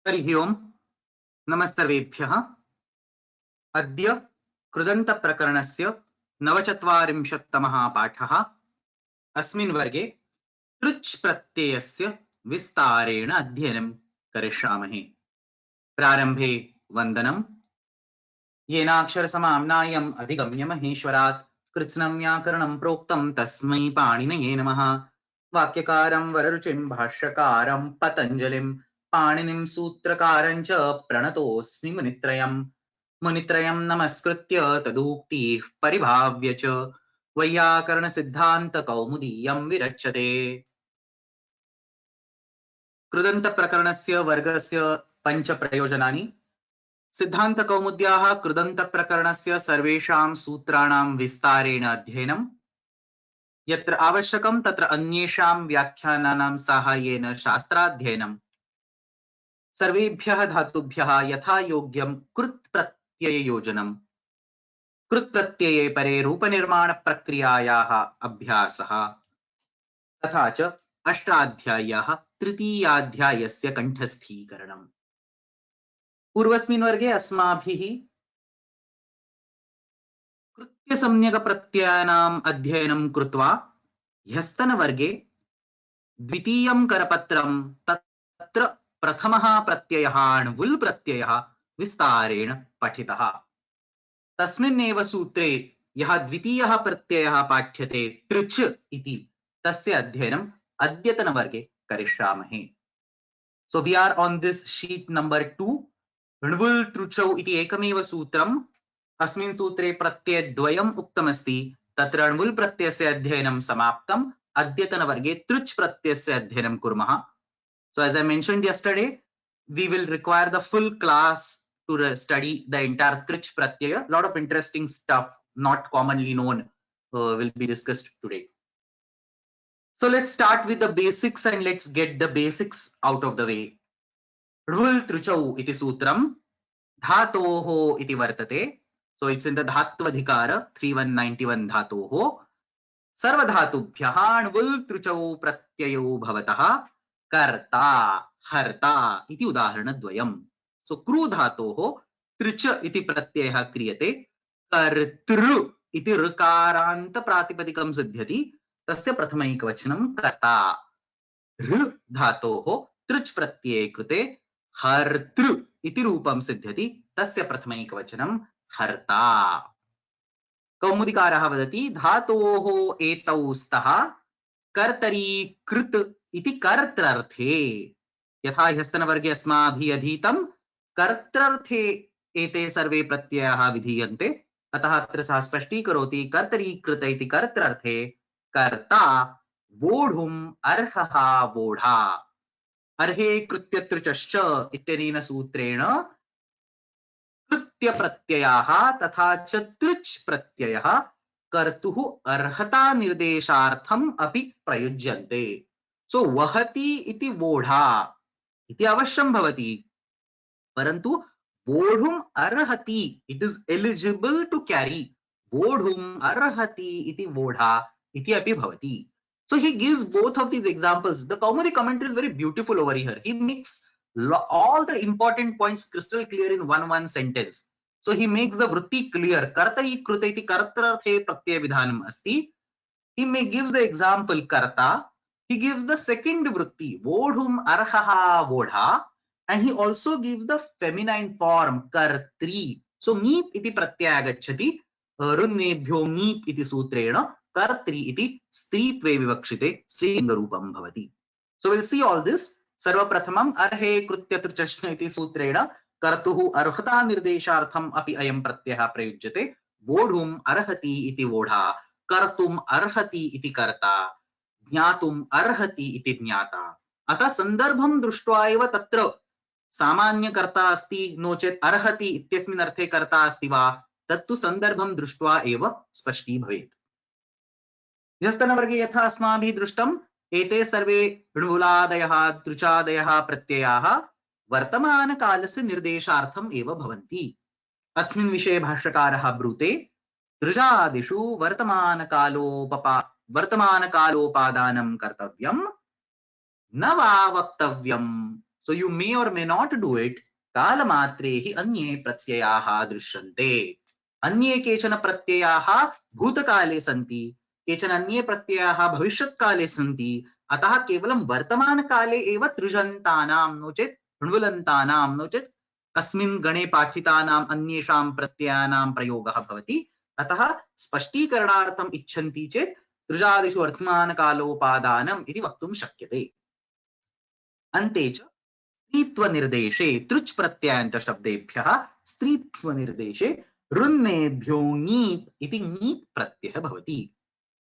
हरिः ओम् नमस्सर्वेभ्यः। अद्य कृदन्तप्रकरणस्य 49तमः पाठः। अस्मिन् वर्गे तृच् प्रत्ययस्य विस्तारेण अध्ययनं करिष्यामः। प्रारम्भे वन्दनम्। येनाक्षरसमाम्नायम् अधिगम्य महेश्वरात् कृत्स्नं व्याकरणं प्रोक्तं तस्मै पाणिनये नमः। वाक्यकारं वररुचिं भाष्यकारं पतञ्जलिं पाणिनिं सूत्रकारं च प्रणतोऽस्मि मुनित्रयम्। मुनित्रयं नमस्कृत्य तदुक्तिः परिभाव्य च वैयाकरणसिद्धान्तकौमुदीयं विरच्यते। कृदन्तप्रकरणस्य वर्गस्य पञ्चप्रयोजनानि। सिद्धान्तकौमुद्याः कृदन्तप्रकरणस्य सर्वेषां सूत्राणां विस्तारेण अध्ययनं। यत्र आवश्यकं तत्र अन्येषां व्याख्यानानां साहाय्येन शास्त्राध्ययनं। सर्वेभ्यः धातुभ्यः यथा योग्यं कृत् प्रत्यययोजनम्। कृत् प्रत्यये परे रूपनिर्माणप्रक्रियायाः अभ्यासः तथा च अष्टाध्याय्याः तृतीयाध्यायस्य कण्ठस्थीकरणम्। पूर्वस्मिन् वर्गे अस्माभिः कृत्यसंज्ञकप्रत्ययानाम् अध्ययनं कृत्वा ह्यस्तनवर्गे द्वितीयं करपत्रं तत्र प्रथमः प्रत्ययः ण्वुल् प्रत्ययः विस्तारेण पठितः। तस्मिन्नेव सूत्रे यः द्वितीयः प्रत्ययः पाठ्यते तृच् इति तस्य अध्ययनम् अद्यतनवर्गे करिष्यामहे। So we are on this sheet number 2. ण्वुल् तृचौ इति एकमेव सूत्रम्। अस्मिन् सूत्रे प्रत्ययद्वयम् उक्तमस्ति। तत्र ण्वुल् प्रत्ययस्य अध्ययनं समाप्तम्। अद्यतनवर्गे तृच् प्रत्ययस्य अध्ययनं कुर्मः। So as I mentioned yesterday, we will require the full class to study the entire Trich Pratyaya. A lot of interesting stuff not commonly known will be discussed today. So let's start with the basics and let's get the basics out of the way. Rul Trichau iti sutram dhatoho iti vartate. So it's in the Dhatvadhikara 3191 dhatoho. सर्वधातुभ्यः ण्वुल् तृचौ प्रत्ययो भवतः कर्ता हर्ता इति उदाहरणद्वयम्. सो कृ धातोः तृच इति प्रत्ययः क्रियते। कर्तृ इति ऋकारान्त प्रातिपदिकं सिद्ध्यति, तस्य प्रथमैकवचनं कर्ता। ऋ धातोः तृच् प्रत्यये कृते हर्तृ इति रूपं सिद्ध्यति, तस्य प्रथमैकवचनं हर्ता। कौमुदिकारः वदति धातोः एतौ स्तः कर्तरीकृत इति कर्त्रर्थे। यथा ह्यस्तनवर्गे अस्माभिः अधीतं कर्त्रर्थे एते सर्वे प्रत्ययाः विधीयन्ते, अतः अत्र सः स्पष्टीकरोति कर्तरीकृत इति कर्त्रर्थे कर्ता वोढुम् अर्हः वोढा। अर्हे कृत्यतृचश्च इत्यनेन सूत्रेण कृत्य प्रत्ययाः तथा च तृच् प्रत्ययः कर्तुः अर्हता निर्देशार्थम् अपि प्रयुज्यन्ते। सो वहति इति वोढा इति अवश्यं भवति, परन्तु वोढुम् अर्हति, it is eligible to carry, वोढुम् अर्हति इति वोढा इति अपि भवति. So he gives both of these examples. The Kaumudi commentary is very beautiful over here. He makes all the important points crystal clear in one sentence. So he makes the vritti clear. Kartari krute iti kartararthe pratyaya vidhanam asti. He gives the example karta. He gives the second vritti vodhum arhaha vodha, and he also gives the feminine form kartri. So meep iti pratyaya gacchati runnebhyo meep iti sutrena कर्त्री इति स्त्रीत्वे विवक्षिते स्त्रीलिङ्गरूपं भवति. So we'll see all this. सर्वप्रथमम् अर्हे कृत्यतृचश्च इति सूत्रेण कर्तुः अर्हता निर्देशार्थम् अपि अयं प्रत्ययः प्रयुज्यते. वोढुम् अर्हति इति वोढा, कर्तुम् अर्हति इति कर्ता, ज्ञातुम् अर्हति इति ज्ञाता. अतः सन्दर्भं दृष्ट्वा एव तत्र सामान्यकर्ता अस्ति नो चेत् अर्हति इत्यस्मिन् अर्थे कर्ता अस्ति वा, तत्तु सन्दर्भं दृष्ट्वा एव स्पष्टी भवेत्. ह्यस्तनवर्गे यथा अस्माभिः दृष्टम्, एते सर्वे ण्वुलादयः तृचादयः प्रत्ययाः वर्तमानकालस्य निर्देशार्थम् एव भवन्ति. अस्मिन् विषये भाष्यकारः ब्रूते तृजादिषु वर्तमानकालोपादानं कर्तव्यं न वा वक्तव्यम्. So you may or may not do it. कालमात्रे हि अन्ये प्रत्ययाः दृश्यन्ते. अन्ये केचन प्रत्ययाः भूतकाले सन्ति, केचन अन्ये प्रत्ययाः भविष्यत्काले सन्ति. अतः केवलं वर्तमानकाले एव तृजन्तानां नो चेत् ण्वुलन्तानां नो चेत् अस्मिन् गणे पाठितानाम् अन्येषां प्रत्ययानां प्रयोगः भवति. अतः स्पष्टीकरणार्थम् इच्छन्ति चेत् तृजादिषु वर्तमानकालोपादानम् इति वक्तुं शक्यते. अन्ते च स्त्रीत्वनिर्देशे तृच् प्रत्ययान्त शब्देभ्यः स्त्रीत्वनिर्देशे ऋन्नेभ्यो ङीप् इति ङीप् प्रत्ययः भवति.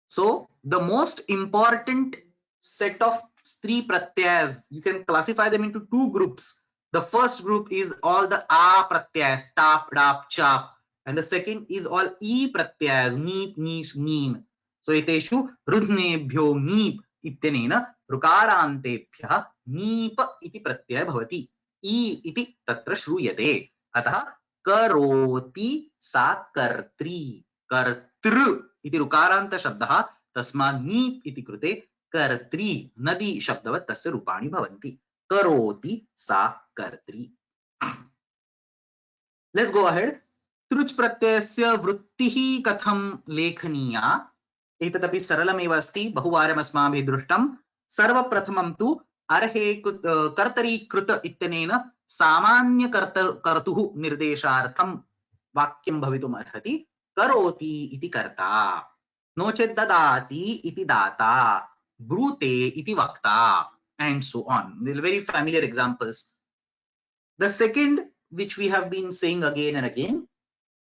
So the most important set of stree pratyas, you can classify them into two groups. The first group is all the a pratyas, tap, dap, chap, and the second is all e pratyas, neep, nish, neem. So eteshu rudhnebhyo neep ityanena ऋकारान्तेभ्यः नीप इति प्रत्ययः भवति. ई इति तत्र श्रूयते. अतः करोति सा कर्त्री, कर्तृ इति ऋकारान्त शब्दः, तस्मात् नीप् इति कृते कर्त्री नदी शब्दवत् तस्य रूपाणि भवन्ति. करोति सा कर्त्री. Let's go ahead. तृच् प्रत्ययस्य वृत्तिः कथं लेखनीया एतदपि सरलमेव अस्ति. बहुवारम् अस्माभिः दृष्टम्. सर्वप्रथमं तु अर्हे कर्तरी कृत इत्यनेन सामान्य कर्तुः निर्देशार्थं वाक्यं भवितुम् अर्हति. करोति इति कर्ता, नो चेत् ददाति इति दाता, ब्रूते इति वक्ता, and so on. Very familiar examples. The second, which we have been saying again and again,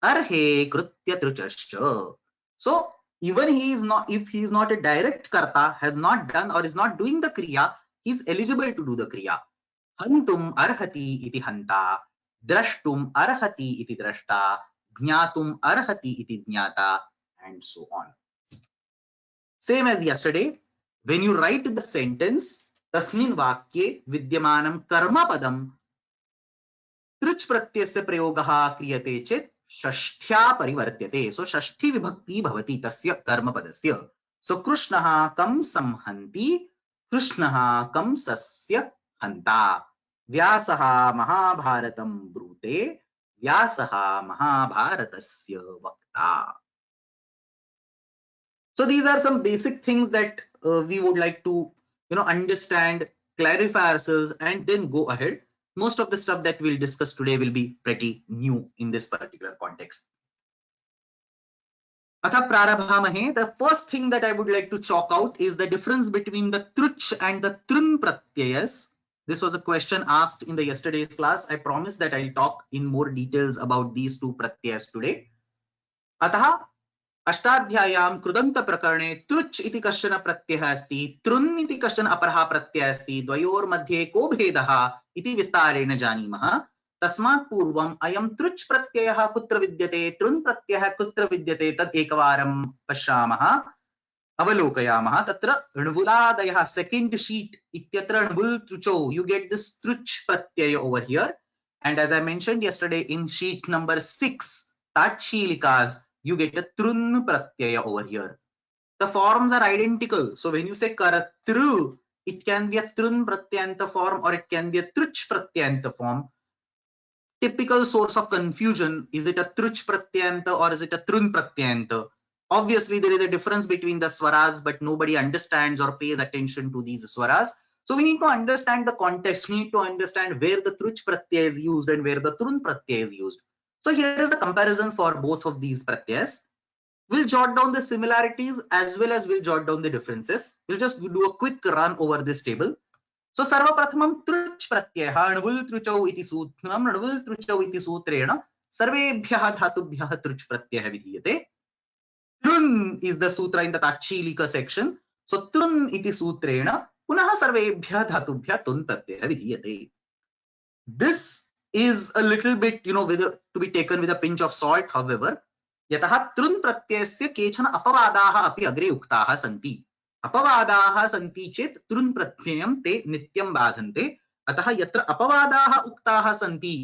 arhe krutya truchascha. So even he is not, if he is not a direct karta, has not done or is not doing the kriya, he is eligible to do the kriya. Hantum arhati iti hanta, drashtum arhati iti drashta, jnatum arhati iti jnata, and so on. Same as yesterday, when you write the sentence, tasmin vakye vidyamanam karma padam तृच् प्रत्ययस्य प्रयोगः क्रियते चेत् षष्ठ्या परिवर्त्यते. सो षष्ठी विभक्ति भवति तस्य कर्मपदस्य. सो कृष्णः कंसं हन्ति, कृष्णः कंसस्य हन्ता, व्यासः महाभारतं ब्रूते, व्यासः महाभारतस्य वक्ता. So these are some basic things that we would like to understand, clarify ourselves, and then go ahead. Most of the stuff that we'll discuss today will be pretty new in this particular context. Atha prarabhamahe. The first thing that I would like to chalk out is the difference between the truch and the trun pratyayas. This was a question asked in the yesterday's class. I promise that I'll talk in more details about these two pratyayas today. Ataha अष्टाध्याय्यां कृदन्त प्रकरणे तृच् इति कश्चन प्रत्ययः अस्ति, तृन् इति कश्चन अपरः प्रत्ययः अस्ति. द्वयोर्मध्ये को भेदः इति विस्तारेण जानीमः. तस्मात् पूर्वम् अयं तृच् प्रत्ययः कुत्र विद्यते, तृन् प्रत्ययः कुत्र विद्यते, तद् एकवारं पश्यामः, अवलोकयामः. तत्र ण्वुलादयः सेकेंड शीट इत्यत्र ण्वुल् तृचौ, you get this तृच् Pratyaya over here. And as I mentioned yesterday, in sheet number 6, Tachilikas, you get a trun pratyaya over here. The forms are identical. So when you say karatru, it can be a trun pratyanta form or it can be a truch pratyanta form. Typical source of confusion, is it a truch pratyanta or is it a trun pratyanta? Obviously there is a difference between the swaras, but nobody understands or pays attention to these swaras. So we need to understand the context. We need to understand where the truch pratyaya is used and where the trun pratyaya is used. So here is the comparison for both of these pratyas. We'll jot down the similarities as well as we'll jot down the differences. We'll just do a quick run over this table. So sarva prathamam truch pratyayah णवुल् truchau iti sutram णवुल् truchau iti sutrena sarvebhyah dhatubhyah truch pratyayah vidhiyate. Trun is the sutra in the Tachilika section. So trun iti sutrena punah sarvebhyah dhatubhyah tun pratyayah vidhiyate. This is a little bit, to be taken with a pinch of salt. However, yatah trun pratyayasya kechana apavadaah api agre uktaah santi. अपवादाः सन्ति चेत् तृन् प्रत्ययं ते नित्यं बाधन्ते. अतः यत्र अपवादाः उक्ताः सन्ति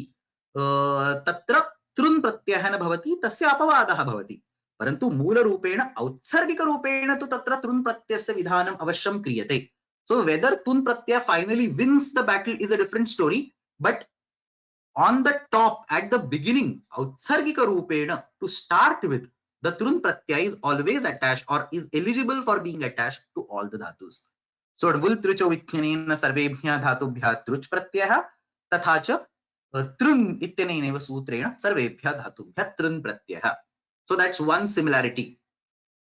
तत्र तृन् प्रत्ययः न भवति, तस्य अपवादः भवति. परन्तु मूलरूपेण औत्सर्गिकरूपेण तु तत्र तृन् प्रत्ययस्य विधानम् अवश्यं क्रियते. So whether tun pratyaya finally wins the battle is a different story, but on the top at the beginning, autsargika rupena, to start with, the trun pratyaya is always attached or is eligible for being attached to all the dhatus. So vul trucho vityanena sarvebhya dhatubhya truch pratyaya तथा च trun ityaneneva sutrena sarvebhya dhatubhya trun pratyaya. So that's one similarity.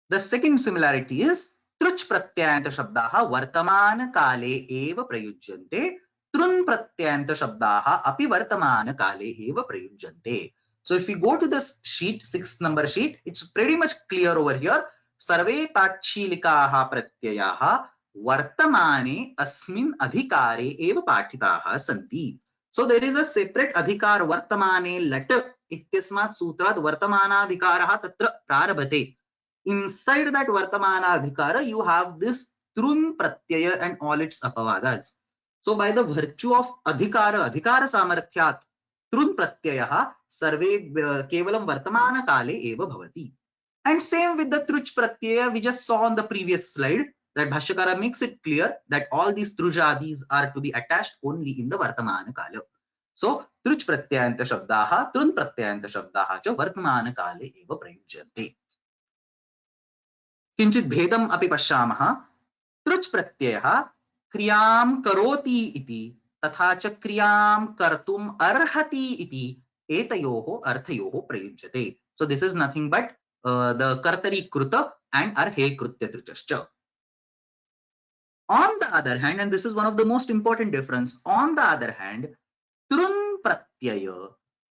The second similarity is truch pratyayanta shabdaha vartaman kale eva prayujyante, trun pratyayanta shabdaha api vartaman kale eva prayujyante. So if we go to this sheet, 6th number sheet, it's pretty much clear over here. Sarve tachilikaha pratyayaha vartamane asmin adhikare eva pathitaha santi. So there is a separate adhikar vartamane lat ityasmat sutrat vartamanadhikaraha tatra prarabhate. Inside that vartamana adhikara, you have this trun pratyaya and all its apavadas. So by the virtue of adhikara samarthyat, trun pratyaya sarve kevalam vartamana kale eva bhavati. And same with the truch pratyaya we just saw on the previous slide, that Bhashyakara makes it clear that all these trujadis are to be attached only in the vartamana kala. So truch pratyayanta shabdaha trun pratyayanta shabdaha cha vartamana kale eva prayujyante. किंचित भेदम अपि पश्यामः. तृच प्रत्ययः क्रियां करोति इति तथा च क्रियां कर्तुम् अर्हति इति एतयोः अर्थयोः प्रयुज्यते. So this is nothing but the kartari kruta and arhe krutya truchascha. On the other hand, and this is one of the most important difference, on the other hand, trun pratyaya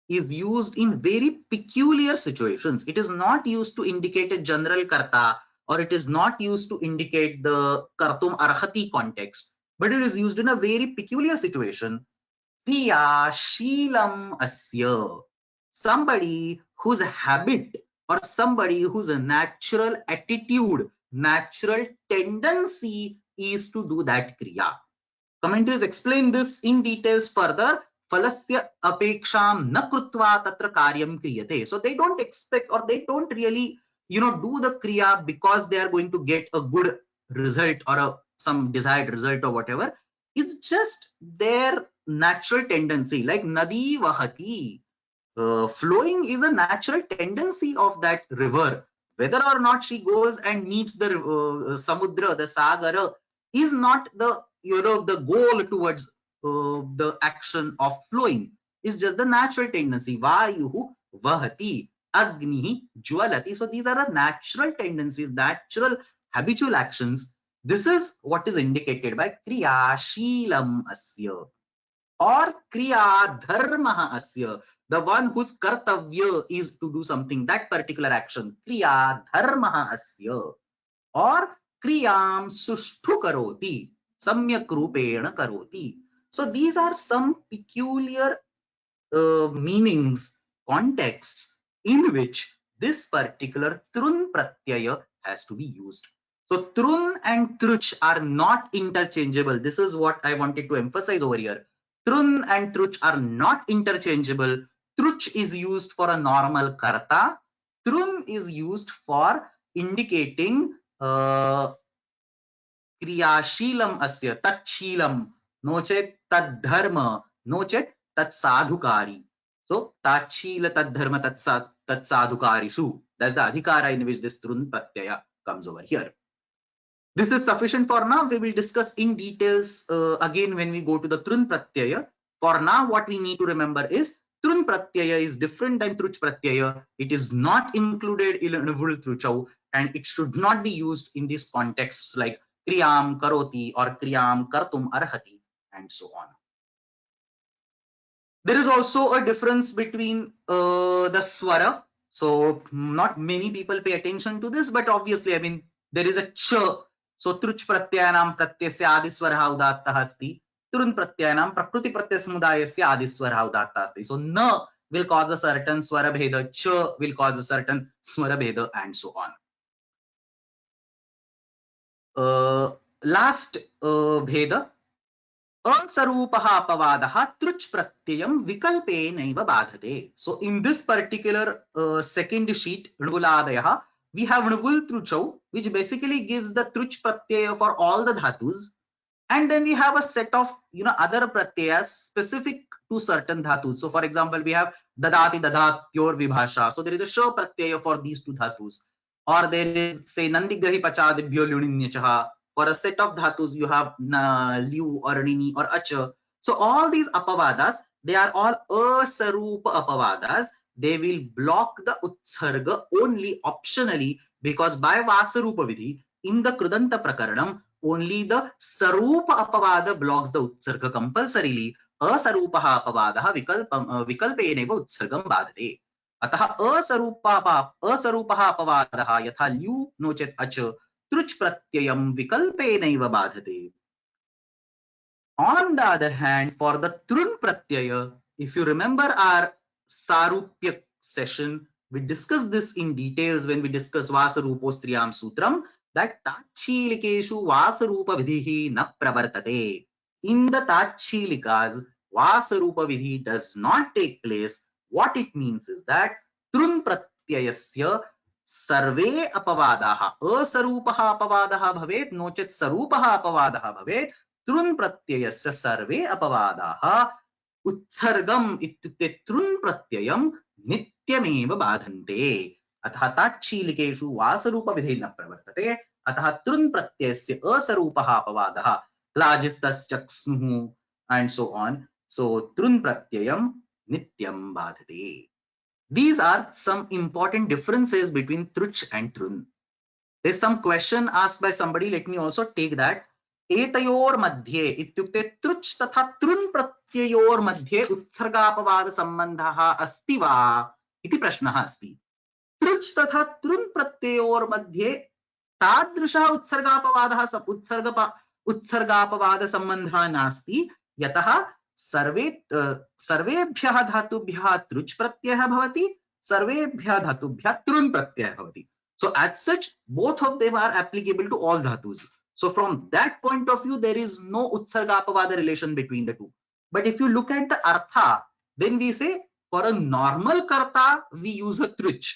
is used in very peculiar situations. It is not used to indicate a general karta, or it is not used to indicate the kartum arhati context, but it is used in a very peculiar situation. Kriya shilam asya. Somebody whose habit or somebody whose natural attitude, natural tendency is to do that kriya. Commentaries explain this in details further. Falasya apeksham na krutva tatra karyam kriyate. So they don't expect or they don't really, do the kriya because they are going to get a good result or some desired result or whatever. It's just their natural tendency, like nadi vahati. Flowing is a natural tendency of that river. Whether or not she goes and meets the samudra, the sagara, is not the the goal towards the action of flowing. Is just the natural tendency. Vayuhu vahati, agnihi jwalati. So these are the natural tendencies, natural habitual actions. This is what is indicated by kriya shilam asya or kriya dharma asya. The one whose kartavya is to do something, that particular action, kriya dharma asya, or kriyam sushtu karoti, samyak rupena karoti. So these are some peculiar meanings, contexts in which this particular trun pratyaya has to be used. So trun and truch are not interchangeable. This is what I wanted to emphasize over here. Trun and truch are not interchangeable. Truch is used for a normal karta. Trun is used for indicating kriyashilam asya, tatshilam, nochet tad dharma, nochet tat sadhukari. So tachila tad dharma tat sadhukarishu. That's the adhikara in which this trun pratyaya comes over here. This is sufficient for now. We will discuss in details again when we go to the trun pratyaya. For now, what we need to remember is trun pratyaya is different than truch pratyaya. It is not included in vul truchau, and it should not be used in these contexts like kriyam karoti or kriyam kartum arhati and so on. There is also a difference between the swara. So not many people pay attention to this, but obviously, I mean, there is a ch. So truch pratyayanam pratyasya adiswarah udattah asti. Trun pratyayanam prakruti pratyasmudayasya adiswarah udattah asti. So na will cause a certain swara bheda, ch will cause a certain swara bheda, and so on. Last bheda. Asarupah apavadaha truch pratyayam vikalpenaiva badhate. So in this particular second sheet, Nvuladayah, we have Nvul truchau, which basically gives the truch pratyaya for all the dhatus. And then we have a set of other pratyayas specific to certain dhatus. So for example, we have dadati dadatyor vibhasha. So there is a sha pratyaya for these two dhatus. Or there is, say, nandigrahi pachadibhyo lyuninyachah. For a set of dhatus, you have liu or nini or acha. So all these apavadas, they are all asarupa apavadas. They will block the utsarga only optionally, because by vasarupa vidhi, in the krudanta prakaranam, only the sarupa apavada blocks the utsarga compulsorily. Asarupaha apavadaha vikalpeneva utsargam badate. अतः असरूपः अपवादः यथा ल्यू no चेत् अच तृच् प्रत्ययं विकल्पेनैव बाधते. On the other hand, for the trun pratyaya, if you remember our sarupya session, we discussed this in details when we discussed vasarupostriyam sutram, that tachilikeshu vasarupa vidhi na pravartate. In the tachilikas, vasarupa vidhi does not take place. What it means is that trun pratyayasya सर्वे अपवादाः असरूपः अपवादः भवेत् no चेत् सरूपः अपवादः भवेत् तृन् प्रत्ययस्य सर्वे अपवादाः उत्सर्गम् इत्युक्ते तृन् प्रत्ययं नित्यमेव बाधन्ते. अतः ताच्छीलिकेषु वासरूपविधे न प्रवर्तते. अतः तृन् प्रत्ययस्य असरूपः अपवादः लाजिस्तश्चक्स्नुः and so on. So तृन् प्रत्ययं नित्यं बाधते. These are some important differences between truch and trun. There's some question asked by somebody. Let me also take that. एतयोर मध्ये इत्युक्ते तृच् तथा तृन् प्रत्ययोर मध्ये उत्सर्गापवाद संबंधः अस्ति वा इति प्रश्नः अस्ति. तृच् तथा तृन् प्रत्ययोर मध्ये तादृशः उत्सर्गापवादः उत्सर्गापवाद संबंधः नास्ति, यतः सर्वेभ्यः धातुभ्यः तृच् प्रत्ययः भवति, सर्वेभ्यः धातुभ्यः तृन् प्रत्ययः भवति. So as such, both of them are applicable to all dhatus. So from that point of view, there is no utsargapavada relation between the two. But if you look at the artha, then we say for a normal karta, we use a trich.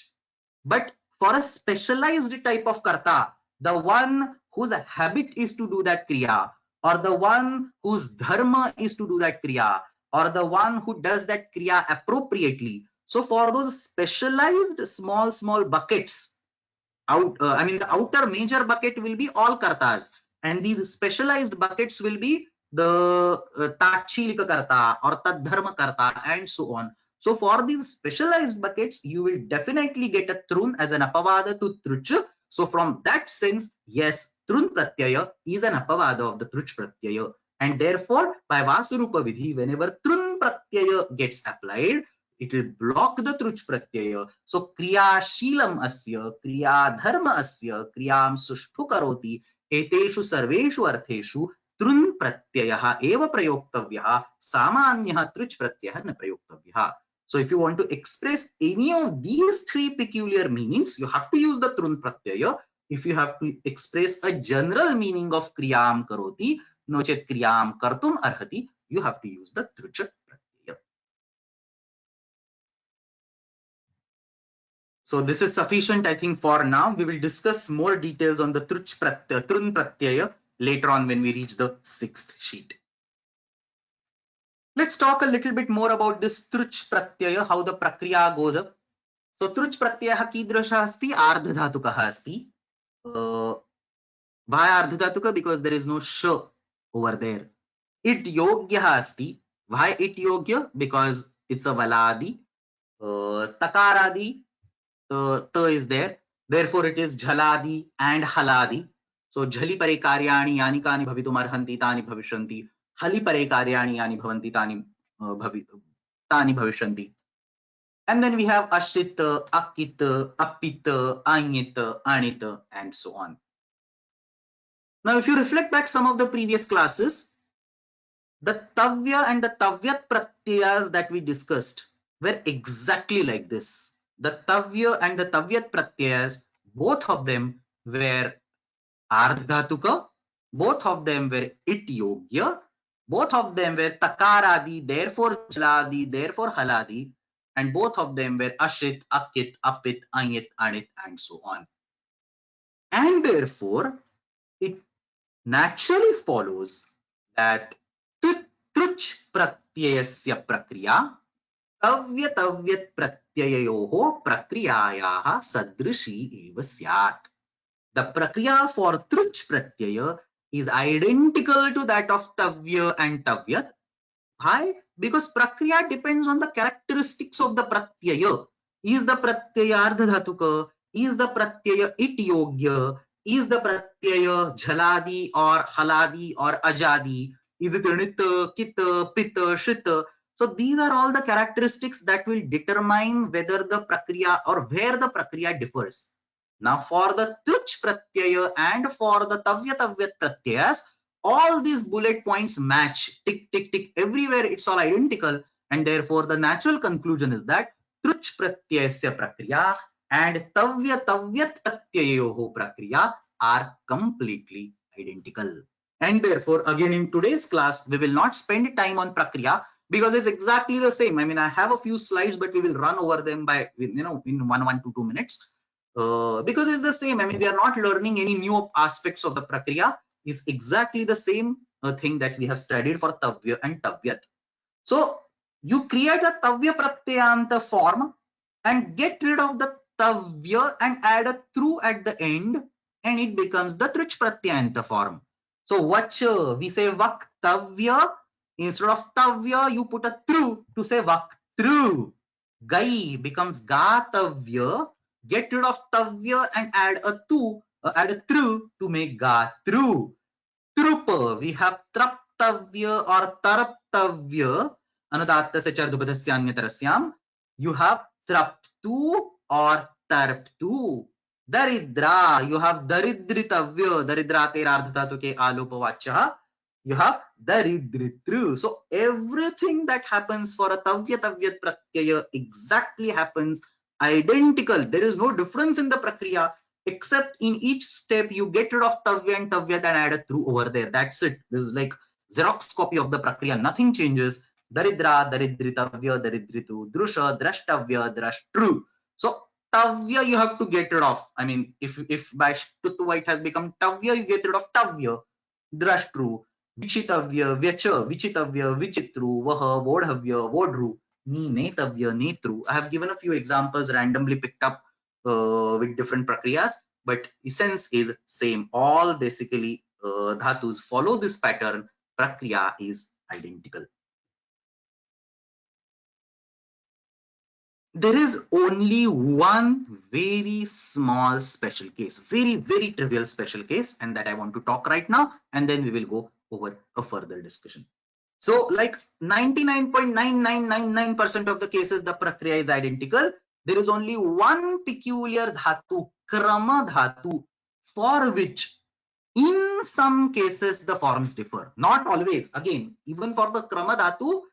But for a specialized type of karta, the one whose habit is to do that kriya, or the one whose dharma is to do that kriya, or the one who does that kriya appropriately. So for those specialized small buckets, the outer major bucket will be all kartas, and these specialized buckets will be the tachilika karta or tadharma karta and so on. So for these specialized buckets, you will definitely get a trun as an apavada to truch. So from that sense, yes, trun pratyaya is an apavada of the truch pratyaya, and therefore by vasarupa vidhi, whenever trun pratyaya gets applied, it will block the truch pratyaya. So kriya shilam asya, kriya dharma asya, kriyam sushtu karoti, एतेषु सर्वेषु अर्थेषु तृन् प्रत्ययः एव प्रयोक्तव्यः, सामान्यः तृच् प्रत्ययः न प्रयोक्तव्यः. So if you want to express any of these three peculiar meanings, you have to use the trun pratyaya. If you have to express a general meaning of kriyam karoti, no chet kriyam kartum arhati, you have to use the truch pratyaya. So this is sufficient, I think, for now. We will discuss more details on the trun pratyaya later on when we reach the 6th sheet. Let's talk a little bit more about this truch pratyaya, how the prakriya goes up. So truch pratyaya कीदृशः अस्ति? आर्धधातुकः अस्ति. Why ardhadhatuka? Because there is no sh over there. It yogyah asti. Why it yogya? Because it's a valadi. Takaradi, ta is there. Therefore it is jhaladi and haladi. So jhali pare karyani yani kani bhavitum arhanti tani bhavishanti. Hali pare karyani yani bhavanti tani bhavishanti. And then we have ashit, akit, apit, anyit, anit, and so on. Now, if you reflect back some of the previous classes, the tavya and the tavyat pratyayas that we discussed were exactly like this. The tavya and the tavyat pratyayas, both of them were ardhatuka, both of them were it yogya, both of them were takaradi, therefore jaladi, therefore haladi, and both of them were ashit, akit, apit, anyit, anit, and so on. And therefore, it naturally follows that truch pratyayasya prakriya tavya tavyat pratyayoho prakriyayaah sadrishi eva syat. The prakriya for truch pratyaya is identical to that of tavya and tavyat. Why? Because prakriya depends on the characteristics of the pratyaya. Is the pratyaya ardhatuka? Is the pratyaya ityogya? Is the pratyaya jhaladi or haladi or ajadi? Is it nita, kita, pita, shita? So these are all the characteristics that will determine whether the prakriya or where the prakriya differs. Now for the truch pratyaya and for the tavya tavyat pratyayas, all these bullet points match, tick tick tick, everywhere it's all identical, and therefore the natural conclusion is that truch pratyayasya prakriya and tavya tavyat pratyayoho prakriya are completely identical. And therefore again in today's class we will not spend time on prakriya because it's exactly the same. I mean, I have a few slides, but we will run over them by in 1 to 2 minutes, because it's the same. I mean, we are not learning any new aspects of the prakriya. Is exactly the same thing that we have studied for tavya and tavyat. So you create a tavya pratyayanta form and get rid of the tavya and add a through at the end, and it becomes the trich pratyayanta form. So watch, we say vaktavya, instead of tavya you put a through to say vaktru. Gai becomes gatavya, get rid of tavya and add a tu, add a through to make gatru. Trupa, we have traptavya or tarptavya, अनुदात्तस्य च दुपधस्यान्यतरस्याम. You have traptu or tarptu. Daridra, you have daridritavya, daridra terardhatu ke alopavachya. You have daridritru. So everything that happens for a tavya tavyat pratyaya exactly happens identical. There is no difference in the prakriya, except in each step you get rid of tavya and tavyat and add a through over there. That's it. This is like Xerox copy of the prakriya. Nothing changes. Daridra, daridritavya, daridritu, drusha, drashtavya, drashtru. So tavya you have to get rid of. I mean, if by shtutva it has become tavya, you get rid of tavya. Drashtru, vichitavya, vyacha, vichitavya, vichitru, vaha, vodhavya, vodru, ni, netavya, netru. I have given a few examples randomly picked up with different prakriyas, but essence is same. All basically dhatus follow this pattern. Prakriya is identical. There is only one very small special case, very trivial special case, and that I want to talk right now, and then we will go over a further discussion. So like 99.9999% of the cases the prakriya is identical. There is only one peculiar dhatu, krama dhatu, for which in some cases the forms differ. Not always. Again, even for the krama dhatu,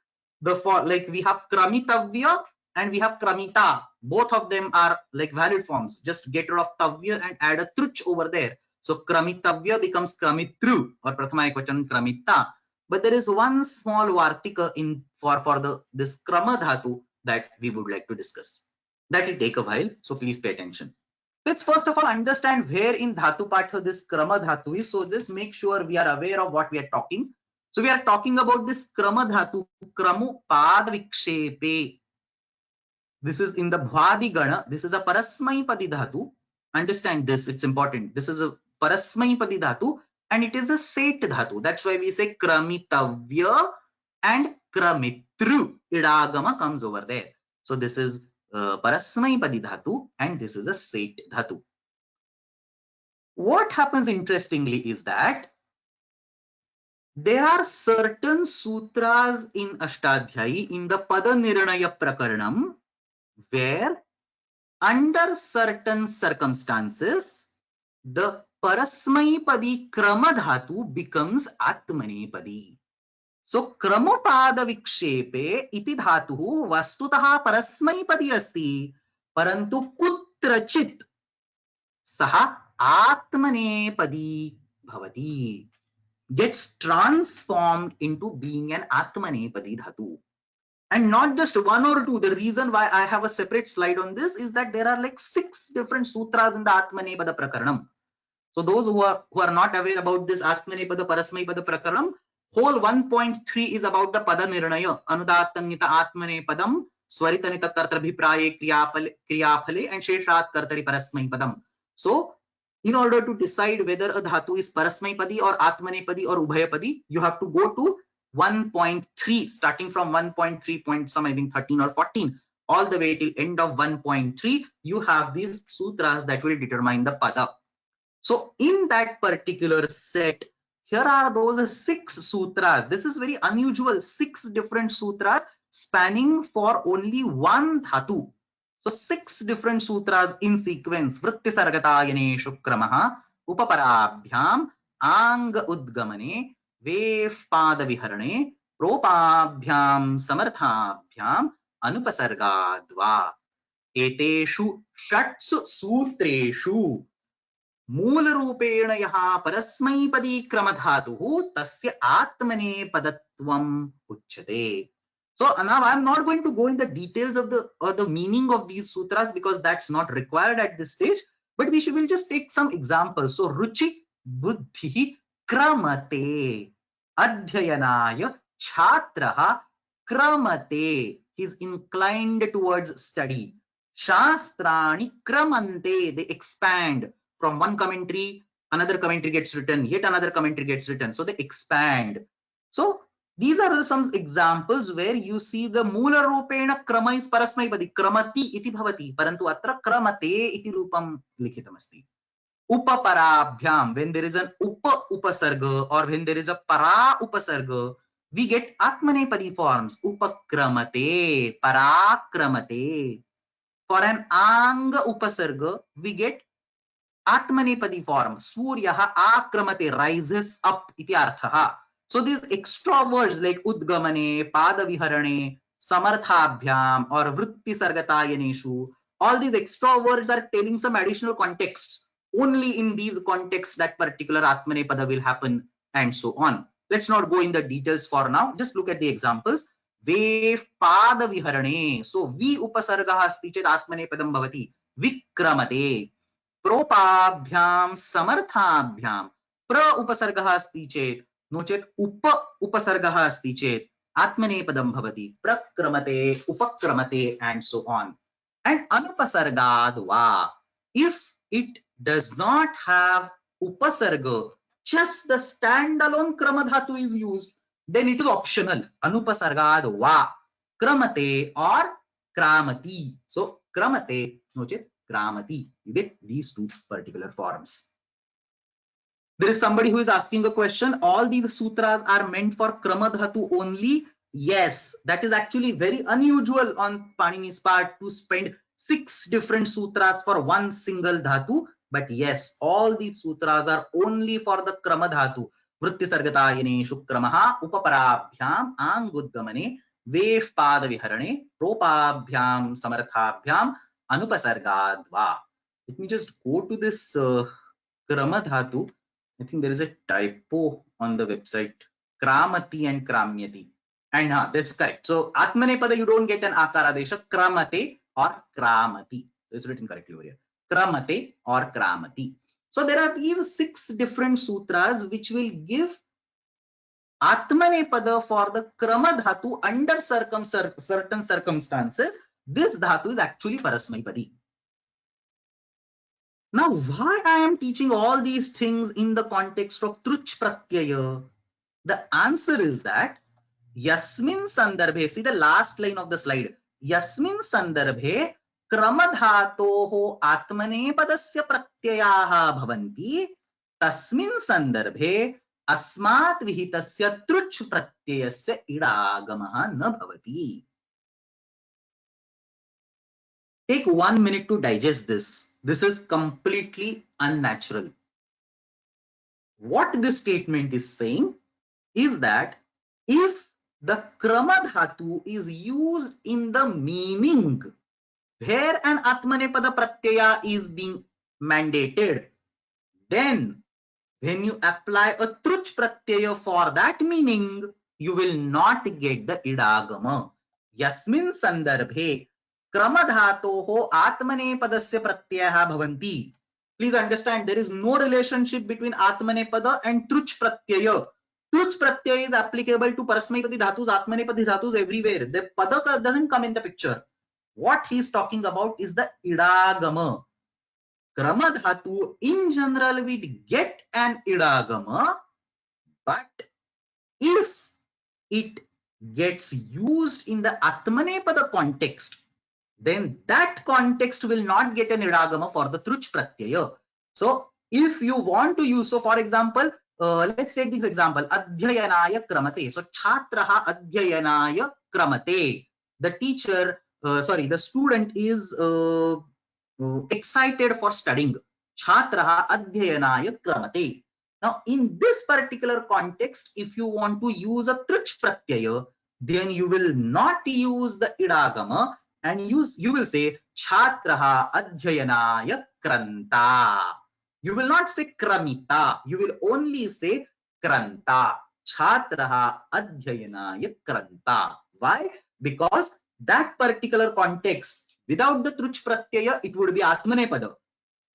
like we have kramitavya and we have kramita. Both of them are like valid forms. Just get rid of tavya and add a truch over there. So kramitavya becomes kramitru or prathama ekvachan kramita. But there is one small vartika in for this krama dhatu that we would like to discuss. That will take a while, so please pay attention. Let's first of all understand where in dhatu patha this krama dhatu is. So just make sure we are aware of what we are talking. So we are talking about this krama dhatu, kramu pad vikshepe. This is in the bhwadi gana. This is a parasmai padi dhatu. Understand this, it's important. This is a parasmai padi dhatu and it is a set dhatu. That's why we say kramitavya and kramitru. Idagama comes over there. So this is parasmai padi dhatu and this is a set dhatu. What happens interestingly is that there are certain sutras in Ashtadhyayi in the Padanirnaya Prakaranam where under certain circumstances the parasmaipadi krama dhatu becomes atmanepadi. So kramapada vikshepe iti dhatuhu vastutaha parasmaipadi asti parantu kutrachit saha atmanepadi bhavati, gets transformed into being an atmanepadi dhatu. And not just one or two. The reason why I have a separate slide on this is that there are like 6 different sutras in the Atmanepada Prakaranam. So those who are not aware about this Atmanepada Parasmaipada Prakaranam, Whole 1.3 is about the pada nirnaya, anudattanyita atmane padam, swaritanita kartarabhipraye kriyafale, and sheshat kartari parasmai padam. So, in order to decide whether a dhatu is parasmaipadi or atmanepadi or ubhayapadi, you have to go to 1.3, starting from 1.3 point some, I think 13 or 14, all the way till end of 1.3. You have these sutras that will determine the pada. So in that particular set, here are those 6 sutras. This is very unusual. 6 different sutras spanning for only one dhatu. So 6 different sutras in sequence. Vritti sargatayane shukramaha upaparabhyam ang udgamane vef pada viharane propabhyam samarthabhyam anupasargadva. Eteshu shatsu sutreshu मूल रूपेण यहा परस्मैपदी क्रमधातुः तस्य आत्मनेपदत्वम् उच्यते. So now I am not going to go in the details of the meaning of these sutras because that's not required at this stage, but we will just take some examples. So ruchi buddhi kramate adhyayanaya chhatraha kramate, he is inclined towards study. Shastrani kramante, they expand. From one commentary, another commentary gets written, yet another commentary gets written. So they expand. So these are some examples where you see the Mula Rupena Krama is Parasmaipadi, Kramati iti bhavati, Parantu atra Kramate iti rupam likhitamasti. Upaparabhyam, when there is an upasarga or when there is a para upasarga, we get Atmanepadi forms. Upakramate, parakramate. For an ang upasarga, we get Atmanepadi form. Suryaha akramate, rises up iti arthaha. So these extra words like udgamane, padaviharane, samarthabhyam or vritti sargatayaneshu, all these extra words are telling some additional context. Only in these contexts that particular Atmanepada will happen and so on. Let's not go in the details for now. Just look at the examples. Ve padaviharane. So vi upasargaha asti chet Atmanepadam bhavati. Vikramate. प्रोपाभ्याम समर्थाभ्याम प्र उपसर्गः अस्ति चेत् no चेत् उप उपसर्गः अस्ति चेत् आत्मनेपदं भवति प्रक्रमते उपक्रमते and so on. And anupasargad va, if it does not have upasarga, just the standalone krama dhatu is used, then it is optional. Anupasargad va, kramate or kramati. So kramate no chet kramati. You get these two particular forms. There is somebody who is asking a question. All these sutras are meant for krama dhatu only. Yes, that is actually very unusual on Panini's part to spend 6 different sutras for one single dhatu. But yes, all these sutras are only for the krama dhatu. Vritti sargatayane shukramaha upaparabhyam angudgamane vef padaviharane propabhyam samarthabhyam anupasargadva. Let me just go to this krama dhatu. I think there is a typo on the website. Kramati and kramyati. And this is correct. So Atmanepada you don't get an akara desha. Kramate or kramati. It's written correctly over here. Kramate or kramati. So there are these 6 different sutras which will give Atmanepada for the krama dhatu under certain circumstances. This dhatu is actually Parasmaipadi. Now, why I am teaching all these things in the context of Truch Pratyaya? The answer is that Yasmin Sandarbhe, see the last line of the slide. Yasmin Sandarbhe Kramadhatoho Atmanepadasya Pratyayaha Bhavanti Tasmin Sandarbhe Asmat Vihitasya Truch Pratyayasya Idagamaha Na Bhavati. Take 1 minute to digest this. This is completely unnatural. What this statement is saying is that if the krama dhatu is used in the meaning where an Atmanepada Pratyaya is being mandated, then when you apply a Truch Pratyaya for that meaning, you will not get the Idagama. Yasmin Sandarbhe Kramadhatoho Atmanepadasya Pratyayaha Bhavanti. Please understand, there is no relationship between Atmanepada and Truch Pratyaya. Truch pratyaya is applicable to parasmaipadi dhatus, atmanepadi dhatus everywhere. The pada doesn't come in the picture. What he's talking about is the idagama. Krama dhatu in general we get an idagama, but if it gets used in the atmanepada context, then that context will not get an idagama for the truch pratyaya. So if you want to use, so for example, let's take this example, adhyayanaya kramate. So chhatraha adhyayanaya kramate. The teacher, the student is excited for studying. Chhatraha adhyayanaya kramate. Now, in this particular context, if you want to use a truch pratyaya, then you will not use the idagama and you will say chhatraha adhyayanaya kranta. You will not say kramita. You will only say kranta. Chhatraha adhyayanaya kranta. Why? Because that particular context, without the truch pratyaya, it would be atmanepada.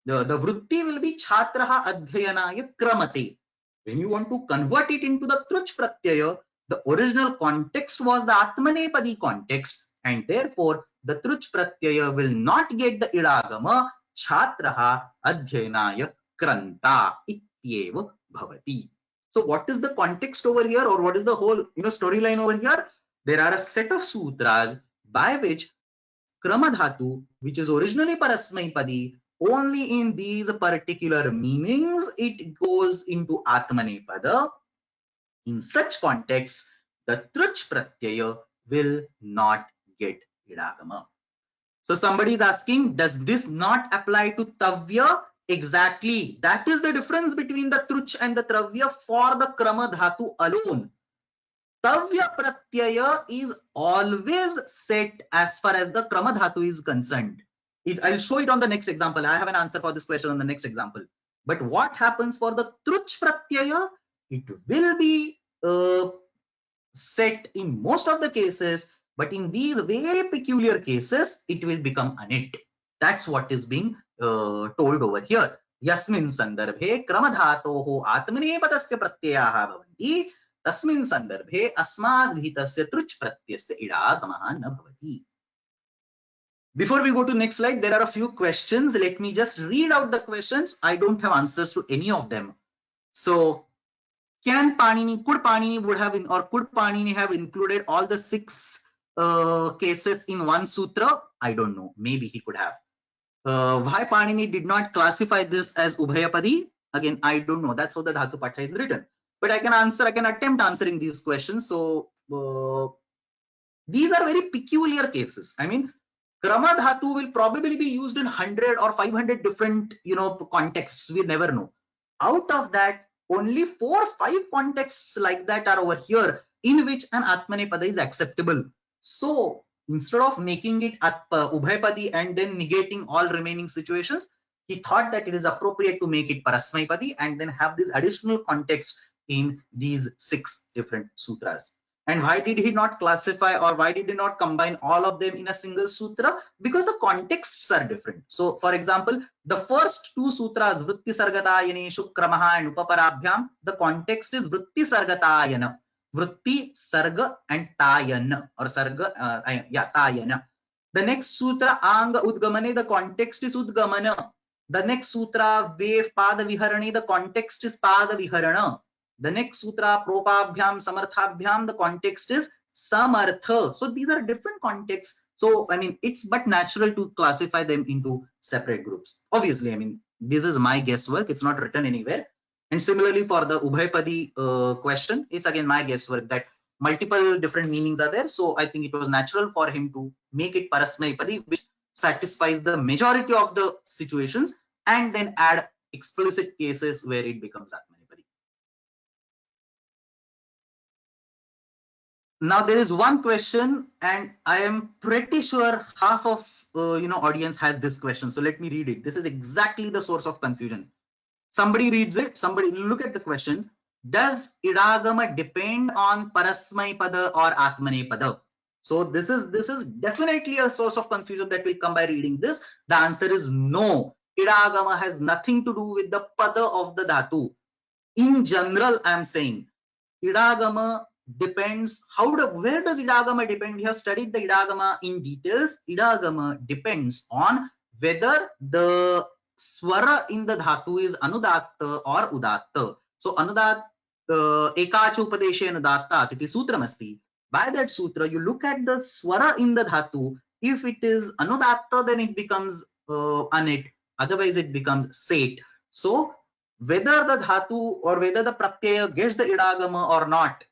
The vritti will be chhatraha adhyayanaya kramate. When you want to convert it into the truch pratyaya, the original context was the atmanepadi context, and therefore the truch pratyaya will not get the idagama chhatraha adhyayanaya kranta ityeva bhavati. So what is the context over here, or what is the whole storyline over here? There are a set of sutras by which krama dhatu, which is originally parasmaipadi, only in these particular meanings it goes into atmanepada. In such context, the truch pratyaya will not get idagama. So somebody is asking, does this not apply to tavya? Exactly. That is the difference between the truch and the travya for the krama dhatu alone. Tavya pratyaya is always set as far as the krama dhatu is concerned. I'll show it on the next example. I have an answer for this question on the next example. But what happens for the truch pratyaya? It will be set in most of the cases, but in these very peculiar cases, it will become anit. That's what is being told over here. Yasmin sandarbhe kramadhatoho atmanepadasya pratyayah bhavanti. Tasmin sandarbhe asmad vihitasya truch pratyasya idagamaha na bhavati. Before we go to next slide, there are a few questions. Let me just read out the questions. I don't have answers to any of them. So, could Panini have included all the 6 cases in one sutra? I don't know. Maybe he could have. Why Panini did not classify this as Ubhayapadi? Again, I don't know. That's how the Dhatu Patha is written. But I can attempt answering these questions. So these are very peculiar cases. I mean, Krama Dhatu will probably be used in 100 or 500 different, contexts. We never know. Out of that, only 4 or 5 contexts like that are over here in which an Atmanepada is acceptable. So instead of making it Ubhayapadi and then negating all remaining situations, he thought that it is appropriate to make it Parasmaipadi and then have this additional context in these 6 different sutras. And why did he not classify, or why did he not combine all of them in a single sutra? Because the contexts are different. So for example, the first 2 sutras, Vritti Sargatayaneshu Kramaha and Upaparabhyam, the context is Vritti Sargatayana. Vritti, Sarga and Tayana, or Sarga, Tayana. The next sutra, Anga Udgamane, the context is Udgamana. The next sutra, Vev Pada Viharani, the context is Pada Viharana. The next sutra, Propabhyam Samarthabhyam, the context is Samartha. So these are different contexts. So I mean, it's but natural to classify them into separate groups. Obviously, I mean, this is my guesswork. It's not written anywhere. And similarly for the Ubhayapadi question, it's again my guesswork that multiple different meanings are there. So I think it was natural for him to make it Parasmaipadi, which satisfies the majority of the situations, and then add explicit cases where it becomes Atmanepadi. Now there is one question, and I am pretty sure half of audience has this question. So let me read it. This is exactly the source of confusion. Somebody reads it. Somebody look at the question. Does idagama depend on Parasmaipada or Atmanepada? So this is definitely a source of confusion that will come by reading this. The answer is no. Idagama has nothing to do with the pada of the dhatu. In general, I am saying, idagama depends. Where does idagama depend? We have studied the idagama in details. Idagama depends on whether the swara in the dhatu is anudatta or udatta. So anudatta ekacha upadeshe anudatta iti sutram asti. By that sutra, you look at the swara in the dhatu. If it is anudatta, then it becomes anit. Otherwise, it becomes set. So whether the dhatu or whether the pratyaya gets the idagama or not.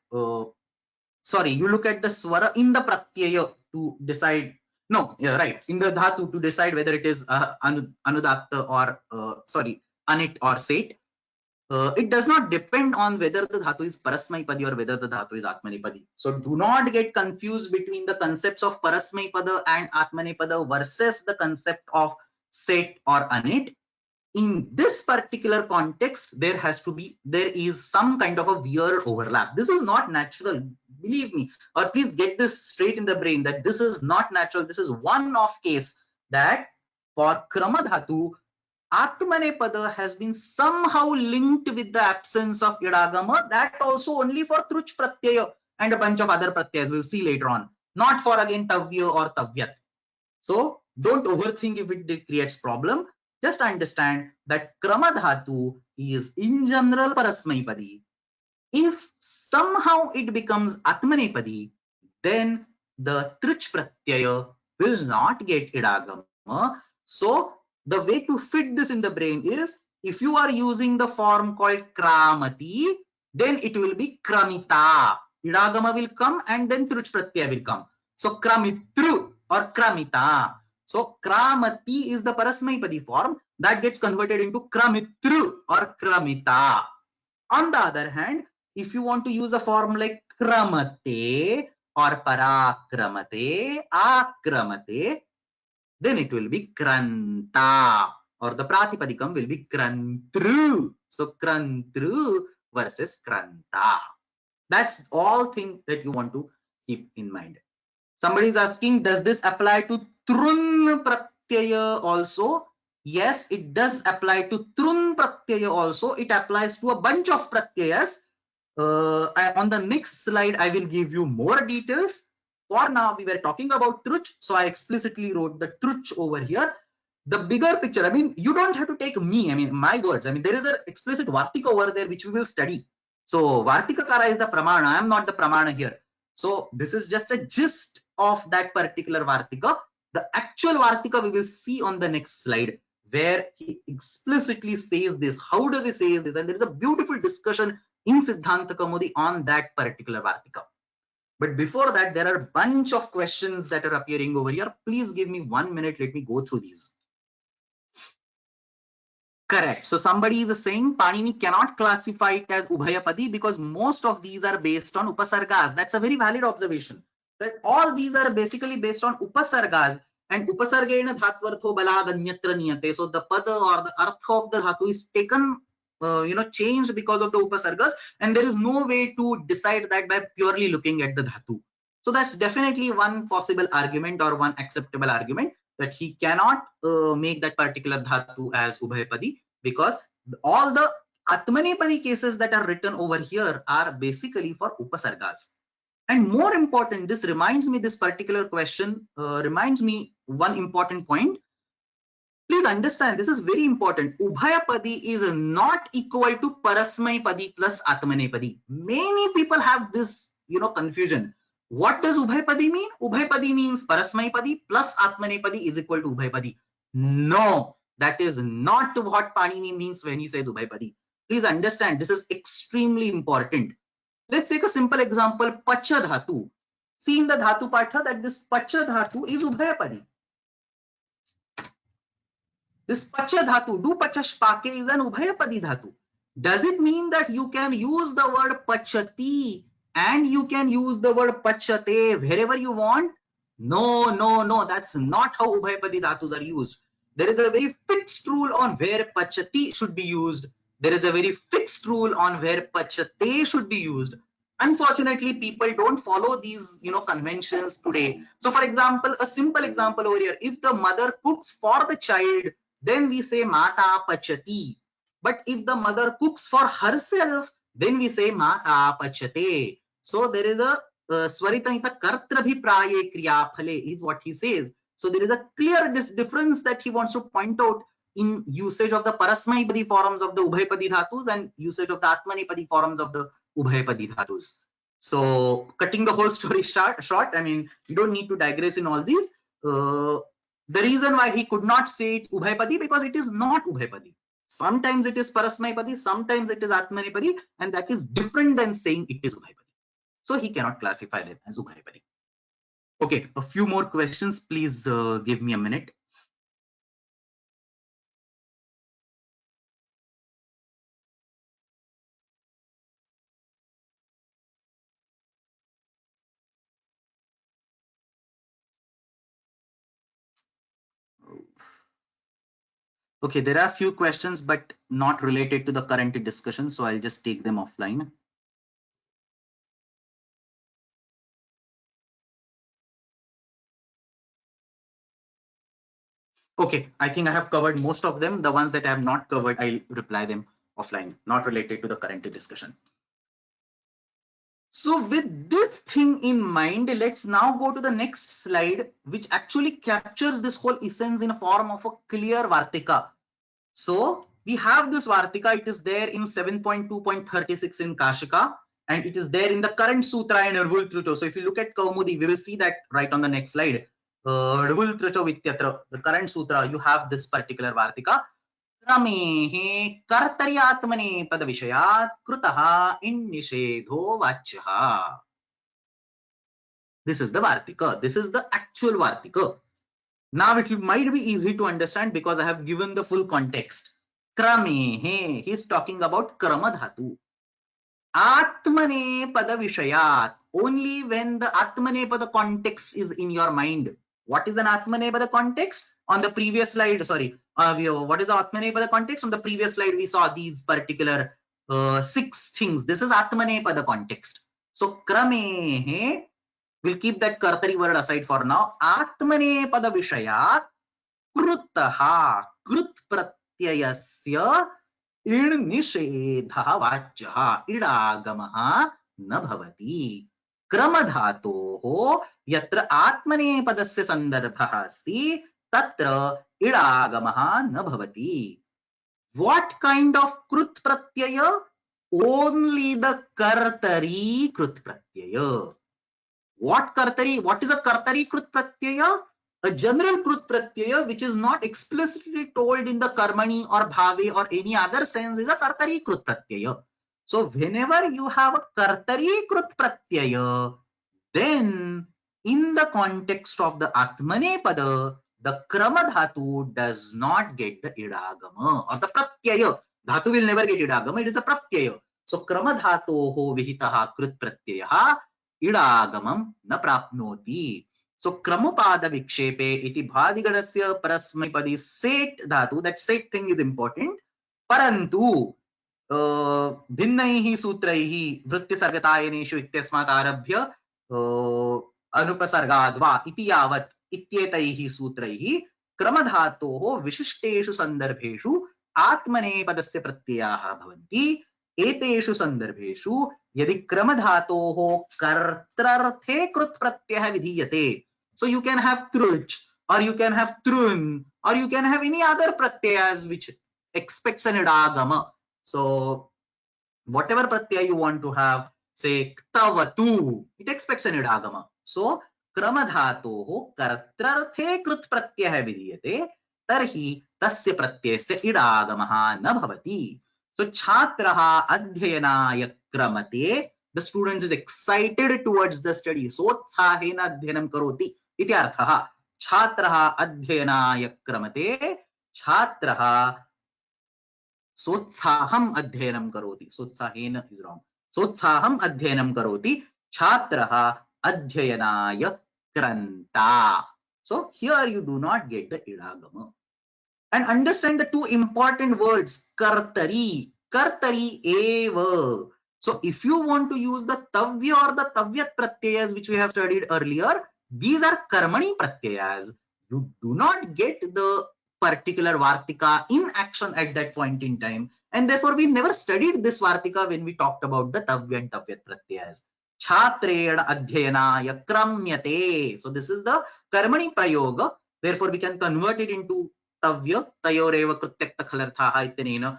Sorry, you look at the swara in the pratyaya to decide. No, yeah, right. In the dhatu to decide whether it is anudatta or sorry, anit or set. It does not depend on whether the dhatu is parasmaipadi or whether the dhatu is atmanipadi. So do not get confused between the concepts of parasmaipada and atmanipada versus the concept of set or anit. In this particular context, there is some kind of a weird overlap. This is not natural, believe me, or please get this straight in the brain that this is not natural. This is one-off case that for krama dhatu, atmanepada has been somehow linked with the absence of idagama. That also only for truch pratyaya and a bunch of other pratyayas. We'll see later on. Not for again tavya or tavyat. So don't overthink if it creates problem. Just understand that krama dhatu is in general parasmaipadi. If somehow it becomes atmanepadi, then the trich pratyaya will not get idagama. So the way to fit this in the brain is, if you are using the form called kramati, then it will be kramita. Idagama will come and then trich pratyaya will come. So kramitru or kramita. So kramati is the parasmaipadi form that gets converted into kramitru or kramita. On the other hand, if you want to use a form like kramate or parakramate, akramate, then it will be kranta, or the pratipadikam will be krantru. So krantru versus kranta. That's all thing that you want to keep in mind. Somebody is asking, does this apply to trun pratyaya also? Yes, it does apply to trun pratyaya also. It applies to a bunch of pratyayas. On the next slide, I will give you more details. For now, we were talking about truch, so I explicitly wrote the truch over here. The bigger picture, I mean, you don't have to take my words. I mean, there is an explicit Vartika over there which we will study. So Vartikakara is the Pramana. I am not the Pramana here. So this is just a gist of that particular Vartika. The actual Vartika we will see on the next slide, where he explicitly says this. How does he say this? And there is a beautiful discussion in Siddhanta Kaumudi on that particular Vartika. But before that, there are a bunch of questions that are appearing over here. Please give me 1 minute. Let me go through these. Correct. So somebody is saying Panini cannot classify it as Ubhayapadi because most of these are based on Upasargas. That's a very valid observation. That all these are basically based on Upasargas, and Upasargena Dhatvartho Balaganyatra Niyate. So the Pada or the Artha of the Dhatu is taken, changed because of the Upasargas, and there is no way to decide that by purely looking at the Dhatu. So that's definitely one possible argument or one acceptable argument, that he cannot make that particular dhatu as Ubhayapadi, because all the Atmanepadi cases that are written over here are basically for Upasargas. And more important, this reminds me, this particular question reminds me one important point. Please understand, this is very important. Ubhayapadi is not equal to Parasmaipadi plus Atmanepadi. Many people have this, confusion. What does Ubhayapadi mean? Ubhayapadi means Parasmaipadi plus Atmanepadi is equal to Ubhayapadi. No, that is not what Panini means when he says Ubhayapadi. Please understand, this is extremely important. Let's take a simple example, Pacha Dhatu. See in the Dhatu Patha that this Pacha Dhatu is Ubhayapadi. This Pacha Dhatu, do Pachashpake, is an Ubhayapadi Dhatu. Does it mean that you can use the word Pachati and you can use the word Pachate wherever you want? No, that's not how Ubhayapadi Dhatus are used. There is a very fixed rule on where Pachati should be used. There is a very fixed rule on where Pachate should be used. Unfortunately, people don't follow these, conventions today. So for example, a simple example over here, if the mother cooks for the child, then we say Mata Pachati. But if the mother cooks for herself, then we say mata pachate. So there is a swaritanita kartrabhipraye kriyaphale is what he says. So there is a clear difference that he wants to point out in usage of the parasmaipadi forms of the ubhayapadi dhatus and usage of the atmanipadi forms of the ubhayapadi dhatus. So cutting the whole story short, I mean, you don't need to digress in all these. The reason why he could not say it ubhayapadi, because it is not ubhayapadi. Sometimes it is parasmaipadi, sometimes it is atmanipadi, and that is different than saying it is ubhayapadi. So he cannot classify them as ubhayapadi. Okay, a few more questions. Please give me a minute. Okay, there are a few questions, but not related to the current discussion, so I'll just take them offline. Okay, I think I have covered most of them. The ones that I have not covered, I'll reply them offline, not related to the current discussion. So with this thing in mind, let's now go to the next slide, which actually captures this whole essence in a form of a clear Vartika. So we have this Vartika, it is there in 7.2.36 in Kashika, and it is there in the current Sutra in Rvultruto. So if you look at Kaumudi, we will see that right on the next slide. Rvultruto Vityatra, the current Sutra, you have this particular Vartika. Ramehe kartaryatmane padavishayat krutaha in nishedho vachyaha. This is the Vartika. This is the actual Vartika. Now it might be easy to understand because I have given the full context. Kramehe, he is talking about Krama Dhatu. Atmane pada vishayat, only when the Atmane pada context is in your mind. What is an Atmane pada context? On the previous slide, sorry, what is the Atmane pada context? On the previous slide, we saw these particular 6 things. This is Atmane pada context. So Kramehe, we'll keep that Kartari word aside for now. Atmane pada vishayat krutaha, krut pratyayasya इण निषेधः वाच्यः इडागमः न भवति. क्रमधातोः यत्र आत्मनेपदस्य सन्दर्भः अस्ति तत्र इडागमः न भवति. What kind of krut pratyaya? Only the kartari krut pratyaya. What kartari? What is a kartari krut pratyaya? A general krut pratyaya which is not explicitly told in the karmani or bhave or any other sense is a kartari krut pratyaya. So whenever you have a kartari krut pratyaya, then in the context of the atmane pada, the krama dhatu does not get the idagama or the pratyaya. Dhatu will never get idagama, it is a pratyaya. So krama dhatoho vihitaha krut pratyaya idagamam na prapnoti. So kramupada vikshepe iti bhadigadasya parasmaipadi set dhatu, that set thing is important. Parantu भिन्नैः सूत्रैः वृत्तिसर्गतायनेषु इत्यस्मात् आरभ्य अनुपसर्गाद्वा इति यावत् इत्येतैः सूत्रैः क्रमधातोः विशिष्टेषु सन्दर्भेषु आत्मनेपदस्य प्रत्ययाः भवन्ति. एतेषु सन्दर्भेषु यदि क्रमधातोः कर्त्रर्थे कृत् प्रत्ययः विधीयते, so you can have truch or you can have trun or you can have any other pratyayas which expects an idagama. So whatever pratyaya you want to have, say ktavatu, it expects an idagama. So kramadhatoh kartrarthe krut pratyaya vidiyate tarhi tasya pratyayasya idagamaha na bhavati. So chhatraha adhyayanaya kramate, the students is excited towards the study. Sotsahena adhyanam karoti iti arthaha. Chhatraha adhyayanaya kramate, chhatraha सोत्साहम अध्ययनम करोति. सोत्साहेन is wrong. सोत्साहम अध्ययनम करोति. छात्रः अध्ययनाय क्रन्ता. So here you do not get the idagama. And understand the two important words, kartari, kartari eva. So if you want to use the tavya or the tavyat pratyayas which we have studied earlier, these are karmani pratyayas. You do not get the particular vartika in action at that point in time, And therefore we never studied this Vartika when we talked about the Tavya and Tavyat Pratyayas. Chhatrena Adhyayanaya Kramyate. So this is the Karmani Prayoga. Therefore we can convert it into Tavya. Tayoreva Krutyakta Khalarthaha Ityanena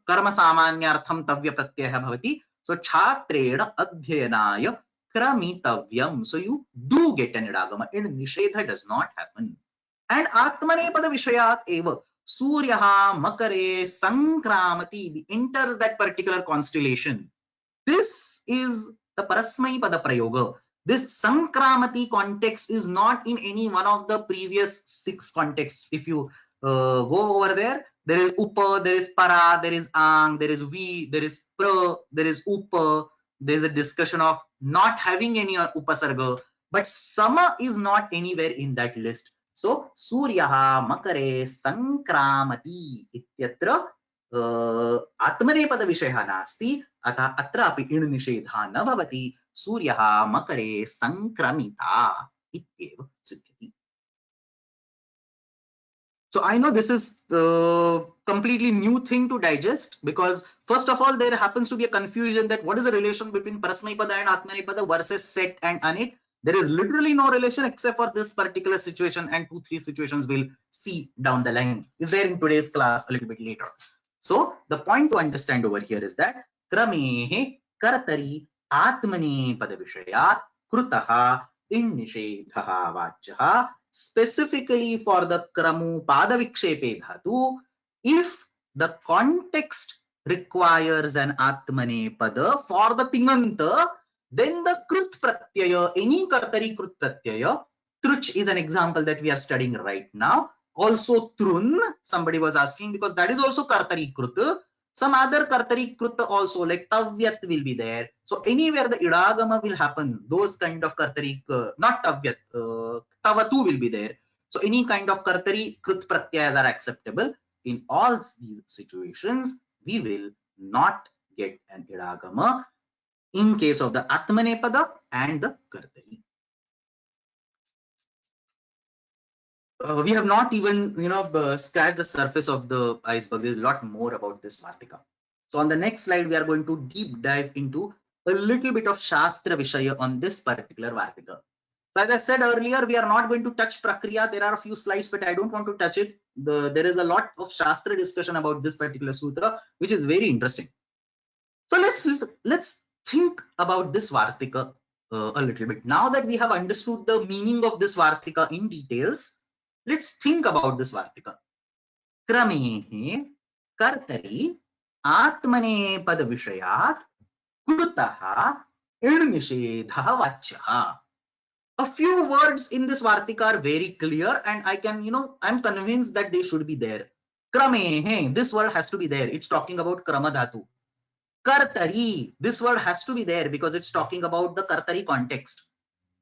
Karma Samanyartham Tavya Pratyaya Bhavati. So Chhatrena Adhyayanaya Kramitavyam. So you do get an idagama, and Nishedha does not happen. And Atmanepada Vishayat Eva. Suryaha Makare Sankramati enters that particular constellation. This is the Parasmai Pada Prayoga. This Sankramati context is not in any one of the previous 6 contexts. If you go over there, there is Upa, there is Para, there is Ang, there is Vi, there is Pra, there is Upa. There is a discussion of not having any Upasarga, but Sama is not anywhere in that list. So Suryaha Makare Sankramati ityatra आत्मनेपद विषयः नास्ति, अतः अत्रापि इण् निषेधः न भवति. सूर्यः मकरे संक्रमिता इत्येव सिद्ध्यति. So I know this is completely new thing to digest, because first of all there happens to be a confusion that what is the relation between Parasmaipada and Atmanepada versus Set and Anit. There is literally no relation except for this particular situation, and 2-3 situations we'll see down the line. Is there in today's class a little bit later. So the point to understand over here is that Kramehe Kartari Atmanepada Vishayat Krutaha Innishedhaha Vachyaha. Specifically for the Kramu Padavikshepe Dhatu, if the context requires an Atmanepada for the Tinganta, then the Krut Pratyaya, any Kartari Krut Pratyaya, Truch is an example that we are studying right now. Also Trun, somebody was asking, because that is also Kartari Krut. Some other Kartari Krut also, like Tavyat will be there. So anywhere the Idagama will happen, those kind of Kartari, not Tavyat, Tavatu will be there. So any kind of Kartari Krut Pratyayas are acceptable. In all these situations, we will not get an Idagama in case of the Atmanepada and the Kartari. We have not even, scratched the surface of the iceberg. There's a lot more about this Vartika. So on the next slide, we are going to deep dive into a little bit of Shastra Vishaya on this particular Vartika. So as I said earlier, we are not going to touch Prakriya. There are a few slides, but I don't want to touch it. There is a lot of Shastra discussion about this particular Sutra, which is very interesting. So let's think about this Vartika a little bit. Now that we have understood the meaning of this Vartika in details, let's think about this Vartika. Kramehe Kartari Atmanepada Vishayat Krutaha Nishedha Vachyaha. A few words in this Vartika are very clear, and I can, I'm convinced that they should be there. Kramehe, this word has to be there. It's talking about Krama Dhatu. Kartari, this word has to be there because it's talking about the Kartari context.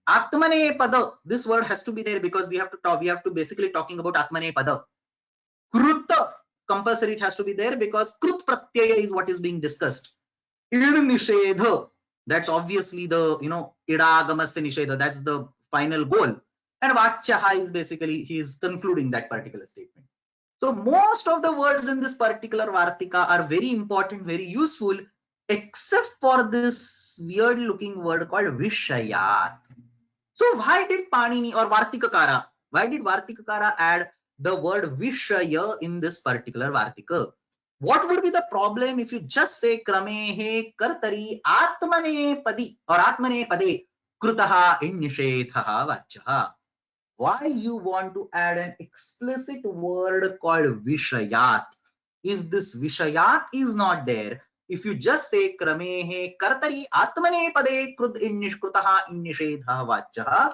Atmanepada, this word has to be there because we have to basically talking about Atmanepada. Kruta, compulsory it has to be there because Krut Pratyaya is what is being discussed. Nishedha, that's obviously the, Idagamasya Nishedha, that's the final goal. And Vachyaha is basically, he is concluding that particular statement. So most of the words in this particular Vartika are very important, very useful, except for this weird looking word called Vishayat. So why did Panini or Vartikakara, why did Vartikakara add the word Vishaya in this particular Vartika? What would be the problem if you just say Kramehe Kartari Atmanepadi or Atmanepade Krutaha Innishedhaha Vachyaha? Why you want to add an explicit word called Vishayat? If this Vishayat is not there, if you just say Kramehe Kartari Atmanepade Krutaha Innishedhaha Vachyaha,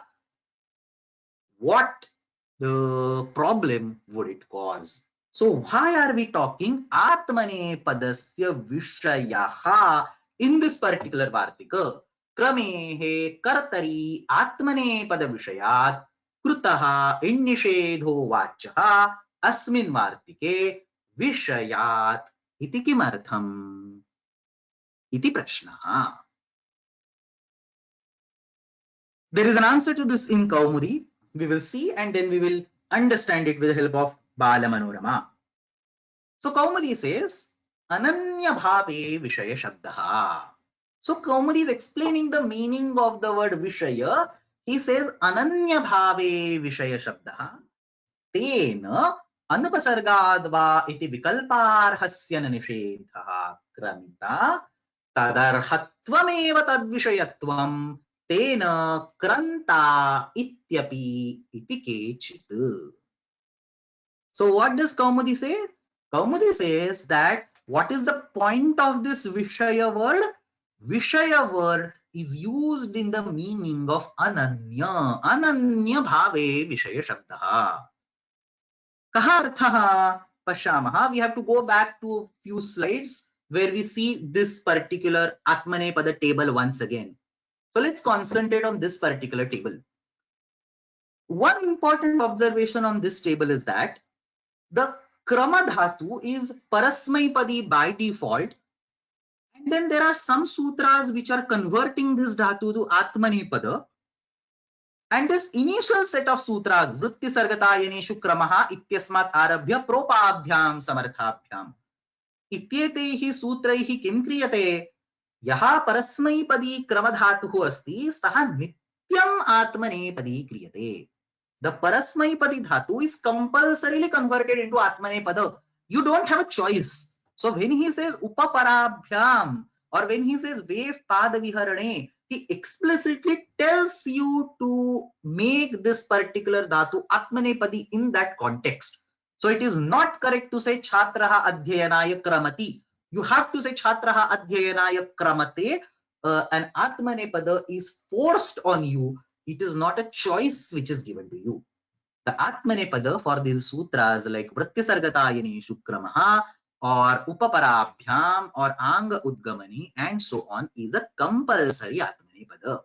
what the problem would it cause? So why are we talking Atmanepadasya Vishayaha in this particular Vartika? Kramehe Kartari Atmanepada Vishayat Krutaha Innishedho Vachyaha Asmin Vartike Vishayat iti kimartham iti prashnaha. There is an answer to this in Kaumudi. We will see, and then we will understand it with the help of Bala Manorama. So Kaumudi says, ananya bhave vishaya shabdah. So Kaumudi is explaining the meaning of the word vishaya. He says ananya bhave vishaya shabdah तेन अनुपसर्गाद्वा इति विकल्पार्हस्य न निषेधः क्रमिता तदर्हत्वमेव तद्विषयत्वं तेन क्रन्ता इत्यपि इति केचित्. So what does Kaumudi say? Kaumudi says that what is the point of this Vishaya word? Vishaya word is used in the meaning of Ananya. Ananya bhave Vishaya Shabdaha. Kaha arthaha? Pashyamaha. We have to go back to a few slides where we see this particular Atmanepada table once again. So let's concentrate on this particular table. One important observation on this table is that the Krama Dhatu is Parasmaipadi by default, and then there are some sutras which are converting this Dhatu to Atmanepada. And this initial set of sutras, Vritti Sargatayaneshu Kramaha Ityasmat Arabhya Propabhyam Samarthabhyam Ityeteihi Sutraihi Kim Kriyate Yaha Parasmaipadi Kramadhatuhu Asti Saha Nityam Atmanepadi Kriyate. The Parasmaipadi Dhatu is compulsorily converted into Atmanepada. You don't have a choice. So when he says Upaparabhyam or when he says Vev Pada Viharane, he explicitly tells you to make this particular Dhatu Atmanepadi in that context. So it is not correct to say Chhatraha Adhyayanaya Kramati. You have to say Chhatraha Adhyayanaya Kramate. An Atmanepada is forced on you. It is not a choice which is given to you. The Atmanepada for these sutras like Vrittisargatayani Shukramaha or Upaparabhyam or Anga Udgamani and so on is a compulsory Atmanepada.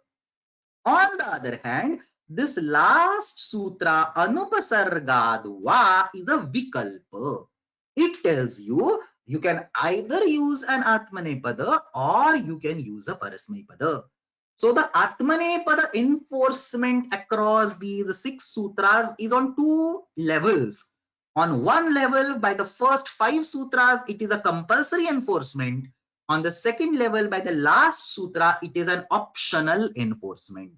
On the other hand, this last sutra Anupasargadva is a Vikalpa. It tells you you can either use an Atmanepada or you can use a Parasmaipada. So the Atmanepada enforcement across these 6 sutras is on 2 levels. On one level, by the first 5 sutras, it is a compulsory enforcement. On the second level, by the last sutra, it is an optional enforcement.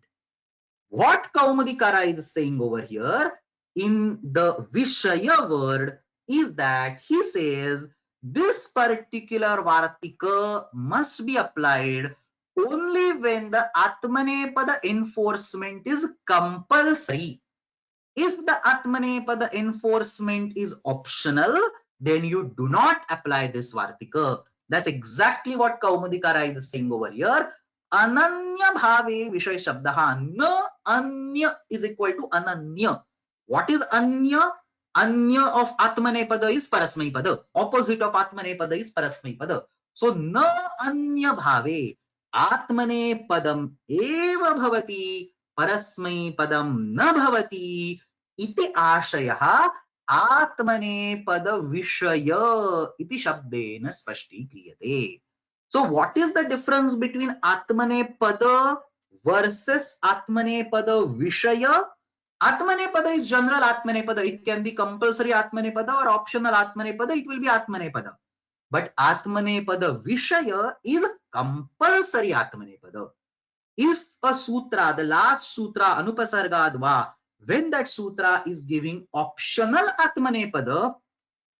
What Kaumadikara is saying over here in the Vishaya word is that he says this particular Vartika must be applied only when the Atmanepada enforcement is compulsory. If the Atmanepada enforcement is optional, then you do not apply this Vartika. That's exactly what Kaumadikara is saying over here. Ananya bhave Vishaya Shabdaha. Na anya is equal to ananya. What is anya? Anya of Atmanepada is Parasmaipada. Opposite of Atmanepada is Parasmaipada. So na anya bhave. Atmanepadam eva bhavati. Parasmaipadam na bhavati. Iti ashayah Atmanepada Vishaya iti shabdena spashti kriyate. So what is the difference between Atmanepada versus Atmanepada Vishaya? Atmanepada is general Atmanepada. It can be compulsory Atmanepada or optional Atmanepada. It will be Atmanepada. But Atmanepada Vishaya is compulsory Atmanepada. If a sutra, the last sutra, Anupasargadva, when that sutra is giving optional Atmanepada,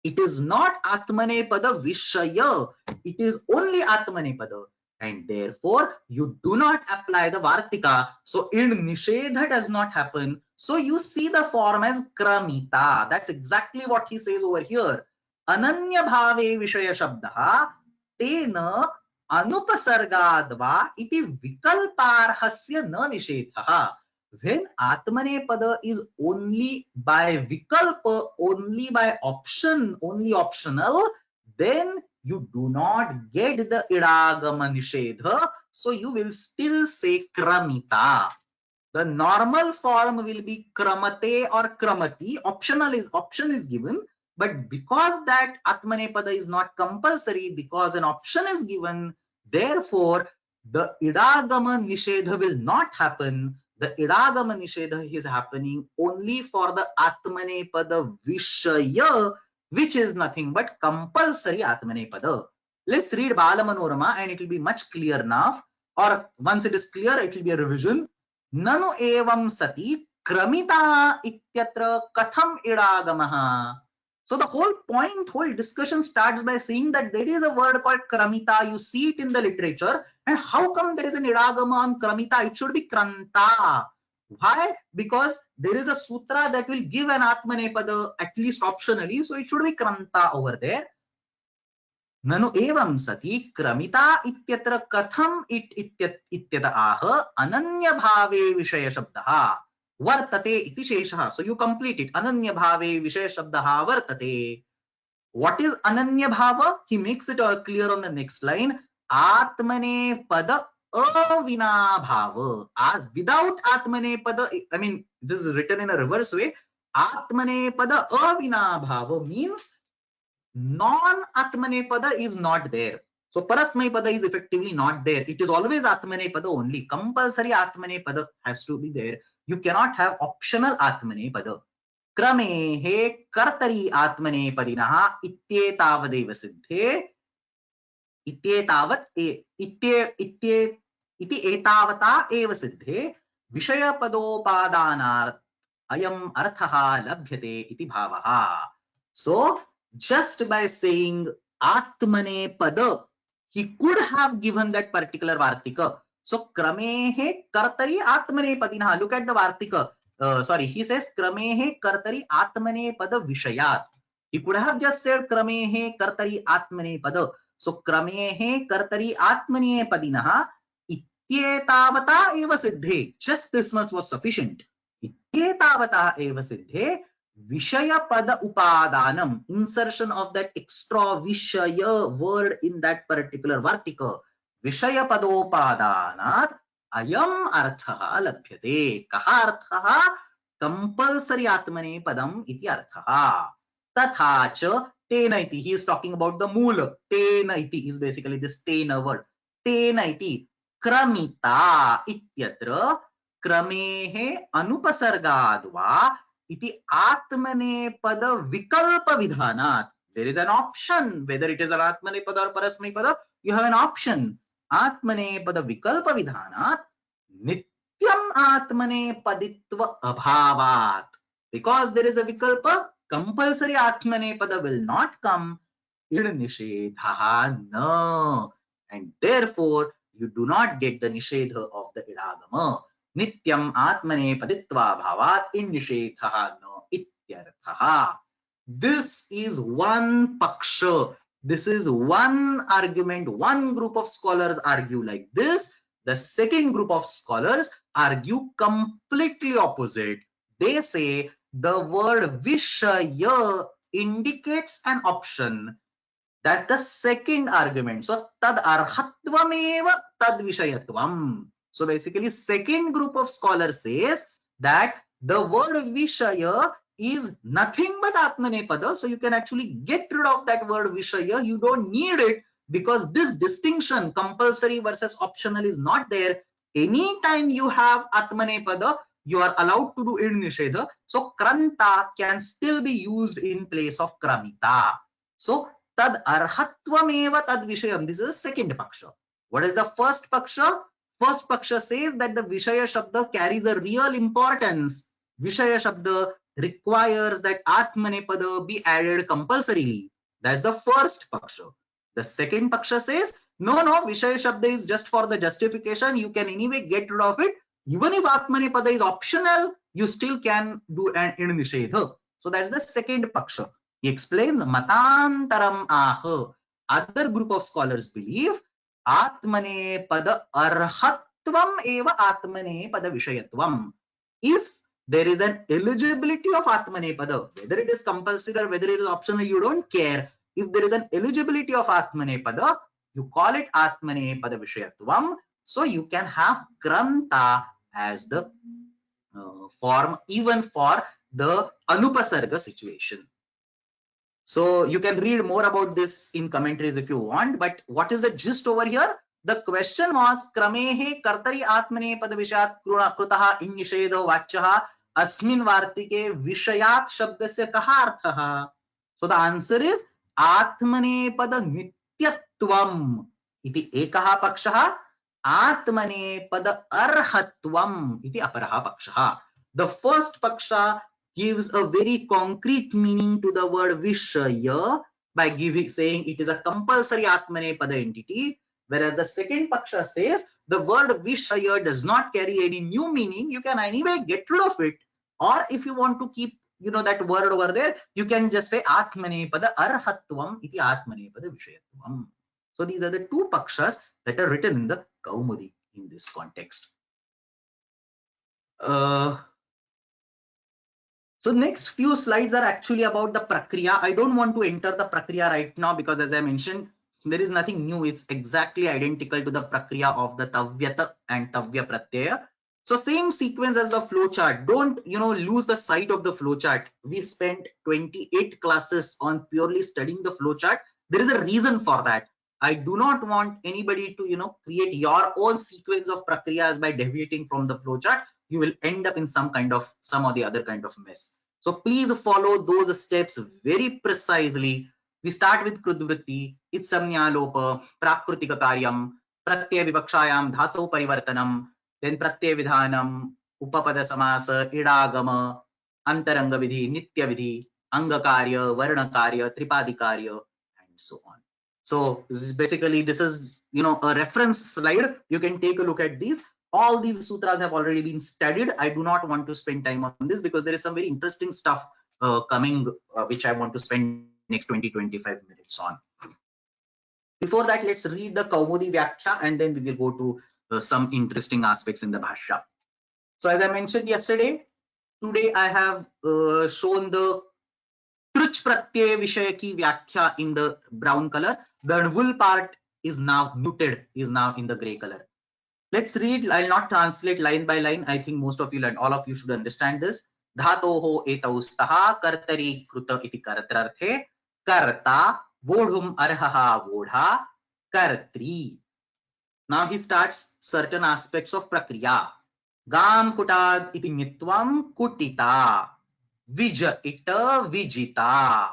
it is not Atmanepada Vishaya. It is only Atmanepada. And therefore, you do not apply the Vartika. So, in Nishedha does not happen. So, you see the form as Kramita. That's exactly what he says over here. Ananya bhave Vishaya Shabdaha tena Anupasargadva iti vikalparhasya na nishedha. When Atmanepada is only by vikalpa, only by option, only optional, then you do not get the idagama nishedha, so you will still say kramita. The normal form will be kramate or kramati. Option is given, but because that Atmanepada is not compulsory, because an option is given, therefore the idagama nishedha will not happen. The idagama nishedha is happening only for the Atmanepada Vishaya which is nothing but compulsory atmanepada. Let's read Balamanorama and it will be much clearer now, or once it is clear it will be a revision. Nanu evam sati kramita ityatra katham idagamaha. So the whole point, whole discussion starts by saying that there is a word called kramita. You see it in the literature, and how come there is an idagama on kramita? It should be kranta. Why? Because there is a sutra that will give an atmanepada at least optionally, so it should be kranta over there. ननु एवं सति क्रमिता इत्यत्र कथम इत्यत आह अनन्य भावे विषय शब्दः वर्तते इति शेषः. So you complete it. अनन्य भावे विषय शब्दः वर्तते. What is ananya bhava? He makes it clear on the next line. Atmane pada avina bhava. Without atmane pada, I mean, this is written in a reverse way. Atmane pada avina bhava means non-atmane pada is not there. So paratmane pada is effectively not there. It is always atmane pada only. Compulsory atmane pada has to be there. You cannot have optional atmane pada. क्रमेहे कर्तरी आत्मनेपदिनः इत्येतावदेव सिद्धे इति एतावता एव सिद्धे विषयपदोपादानात् अयम् अर्थः लभ्यते इति भावः. So just by saying atmanepada, he could have given that particular vartika. So kramehe kartari atmanepadinah. Look at the vartika. He says kramehe kartari atmane pada vishayat. He could have just said kramehe kartari atmane pada. So kramehe kartari atmane padinah ityetavata eva siddhe. Just this much was sufficient. Ityetavata eva siddhe vishaya pada upadanam. Insertion of that extra vishaya word in that particular vartika. Vishaya padopadanat ayam artha labhyate. Kaha artha? Compulsory atmane padam iti artha. Tatha cha tena iti. He is talking about the mool. Tena iti is basically this tena word. Tena iti kramita ityatra kramehe anupasargadva iti atmane pada vikalpa vidhanat. There is an option whether it is an atmane pada or parasmai pada. You have an option. Atmane pada vikalpa vidhanat nityam atmane paditva abhavat. Because there is a vikalpa, compulsory atmane pada will not come. Id nishedha na. And therefore you do not get the nishedha of the idagama. Nityam atmane paditva bhavat in nishedha na ityarthaha. This is one paksha. This is one argument. One group of scholars argue like this. The second group of scholars argue completely opposite. They say the word vishaya indicates an option. That's the second argument. So tad arhatvam eva tad vishayatvam. So basically second group of scholars says that the word vishaya is nothing but atmanepada. So you can actually get rid of that word vishaya. You don't need it because this distinction, compulsory versus optional, is not there. Anytime you have atmanepada, you are allowed to do id nishedha. So kranta can still be used in place of kramita. So tad arhatvam eva tad vishayam. This is the second paksha. What is the first paksha? First paksha says that the vishaya shabda carries a real importance. Vishaya shabda requires that atmanepada be added compulsorily. That's the first paksha. The second paksha says, no, vishaya shabda is just for the justification. You can anyway get rid of it. Even if atmanepada is optional, you still can do an id nishedha. So that's the second paksha. He explains matantaram aha. Other group of scholars believe atmane pada arhatvam eva atmane pada vishayatvam. If there is an eligibility of atmane pada, whether it is compulsory or whether it is optional, you don't care. If there is an eligibility of atmane pada, you call it atmane pada vishayatvam. So you can have kranta as the form even for the anupasarga situation. So you can read more about this in commentaries if you want, but what is the gist over here? The question was kramehe kartari atmane pada vishayat krutaha in nishedho vachyaha asmin vartike vishayat shabdasya kaha arthaha. So the answer is आत्मनेपद नित्यत्वम् इति एकः पक्षः, आत्मनेपद अर्हत्वम् इति अपरः पक्षः. The first paksha gives a very concrete meaning to the word vishaya by saying it is a compulsory atmanepada entity, whereas the second paksha says the word vishaya does not carry any new meaning. You can anyway get rid of it, or if you want to keep that word over there, you can just say atmanepada arhatvam iti atmanepada vishayatvam. So these are the two pakshas that are written in the Kaumudi in this context. So next few slides are actually about the prakriya. I don't want to enter the prakriya right now because, as I mentioned, there is nothing new. It's exactly identical to the prakriya of the tavyata and tavya pratyaya. So same sequence as the flow chart. Don't lose the sight of the flow chart. We spent 28 classes on purely studying the flow chart. There is a reason for that. I do not want anybody to create your own sequence of prakriyas by deviating from the flow chart. You will end up in some or the other kind of mess. So please follow those steps very precisely. We start with krudvritti, itsamnyalopa, prakrutika karyam, pratyaya vivakshayam dhatu parivartanam, then pratyaya vidhanam, upapada samasa, idagama, antaranga vidhi, nitya vidhi, anga karya, varna karya, tripadi karya, and so on. So basically this is a reference slide. You can take a look at these. All these sutras have already been studied. I do not want to spend time on this because there is some very interesting stuff coming which I want to spend next 20-25 minutes on. Before that, let's read the Kaumudi Vyakhya and then we will go to some interesting aspects in the Bhashya. So as I mentioned yesterday, today I have shown the Truch Pratyay Vishayaki Vyakhya in the brown color. The wool part is now muted, is now in the gray color. Let's read. I'll not translate line by line. I think most of you and all of you should understand this. Dhatoho etau staha kartari kruta iti kartrarthe karta vodhum arhaha vodha kartri. Now he starts certain aspects of prakriya. Gam kutad iti nitvam kutita. Vija ita vijita.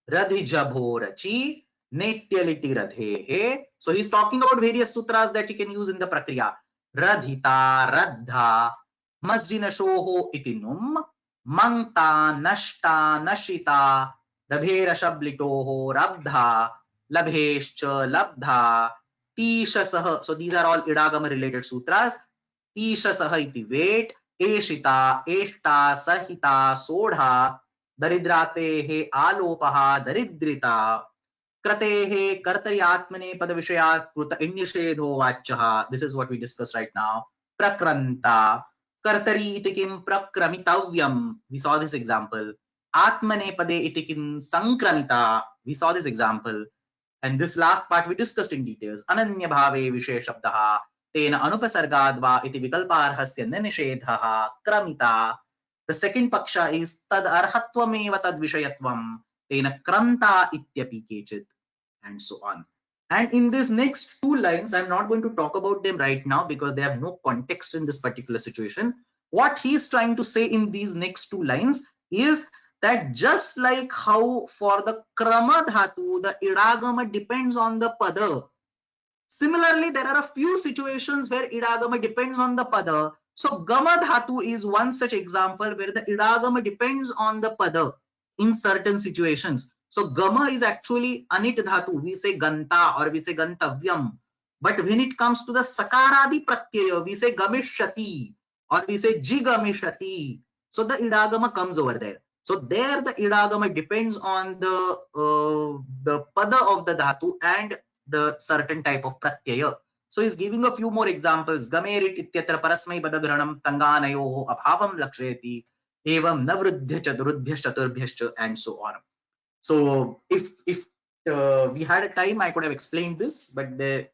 Radhija bhorachi. Netyaliti radhehe. So he's talking about various sutras that you can use in the prakriya. Radhita, Radha, Masjinashoho itinum, Mangta, Nashta, Nashita, Rabhera Shablitoho, Rabdha, Labheshcha, Labdha, Tishasaha. So these are all Idagama related sutras. Tishasaha iti wait, Eshita, Eshta, Sahita, Sodha, Daridratehe, Alopaha, Daridrita. Kratehe kartari atmanepada vishayat kruta inyashedho vachyaha. This is what we discussed right now. Prakranta. Kartari itikim prakramitavyam. We saw this example. Atmanepade itikim sankramita. We saw this example. And this last part we discussed in details. Ananya bhave visheshabdaha. Tena anupasargadva iti vikalparhasya nishedhaha kramita. The second paksha is tad arhatvameva tad vishayatvam. Tena kranta ityapi kechit. And so on. And in this next two lines, I'm not going to talk about them right now because they have no context in this particular situation. What he's trying to say in these next two lines is that just like how for the krama dhatu, the idagama depends on the pada. Similarly, there are a few situations where idagama depends on the pada. So gama dhatu is one such example where the idagama depends on the pada in certain situations. So gama is actually anit dhatu. We say ganta or we say gantavyam. But when it comes to the sakaradi pratyaya, we say gamishati or we say jigamishati. So the idagama comes over there. So there the idagama depends on the pada of the dhatu and the certain type of pratyaya. So he's giving a few more examples. Gamerit ityatra parasmai badadharanam tanganayoho abhavam laksheti evam navruddhya chadurudhya chaturbhyascha and so on. So if we had a time, I could have explained this, but there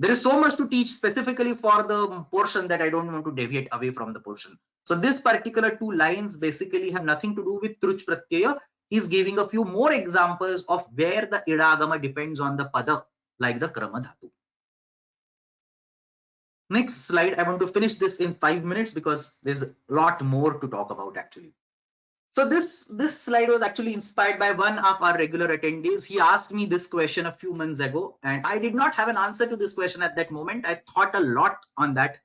is so much to teach specifically for the portion that I don't want to deviate away from the portion. So this particular two lines basically have nothing to do with Truch Pratyaya. He's giving a few more examples of where the idagama depends on the pada, like the krama dhatu. Next slide. I want to finish this in 5 minutes because there's a lot more to talk about actually. So this slide was actually inspired by one of our regular attendees. He asked me this question a few months ago, and I did not have an answer to this question at that moment. I thought a lot on that.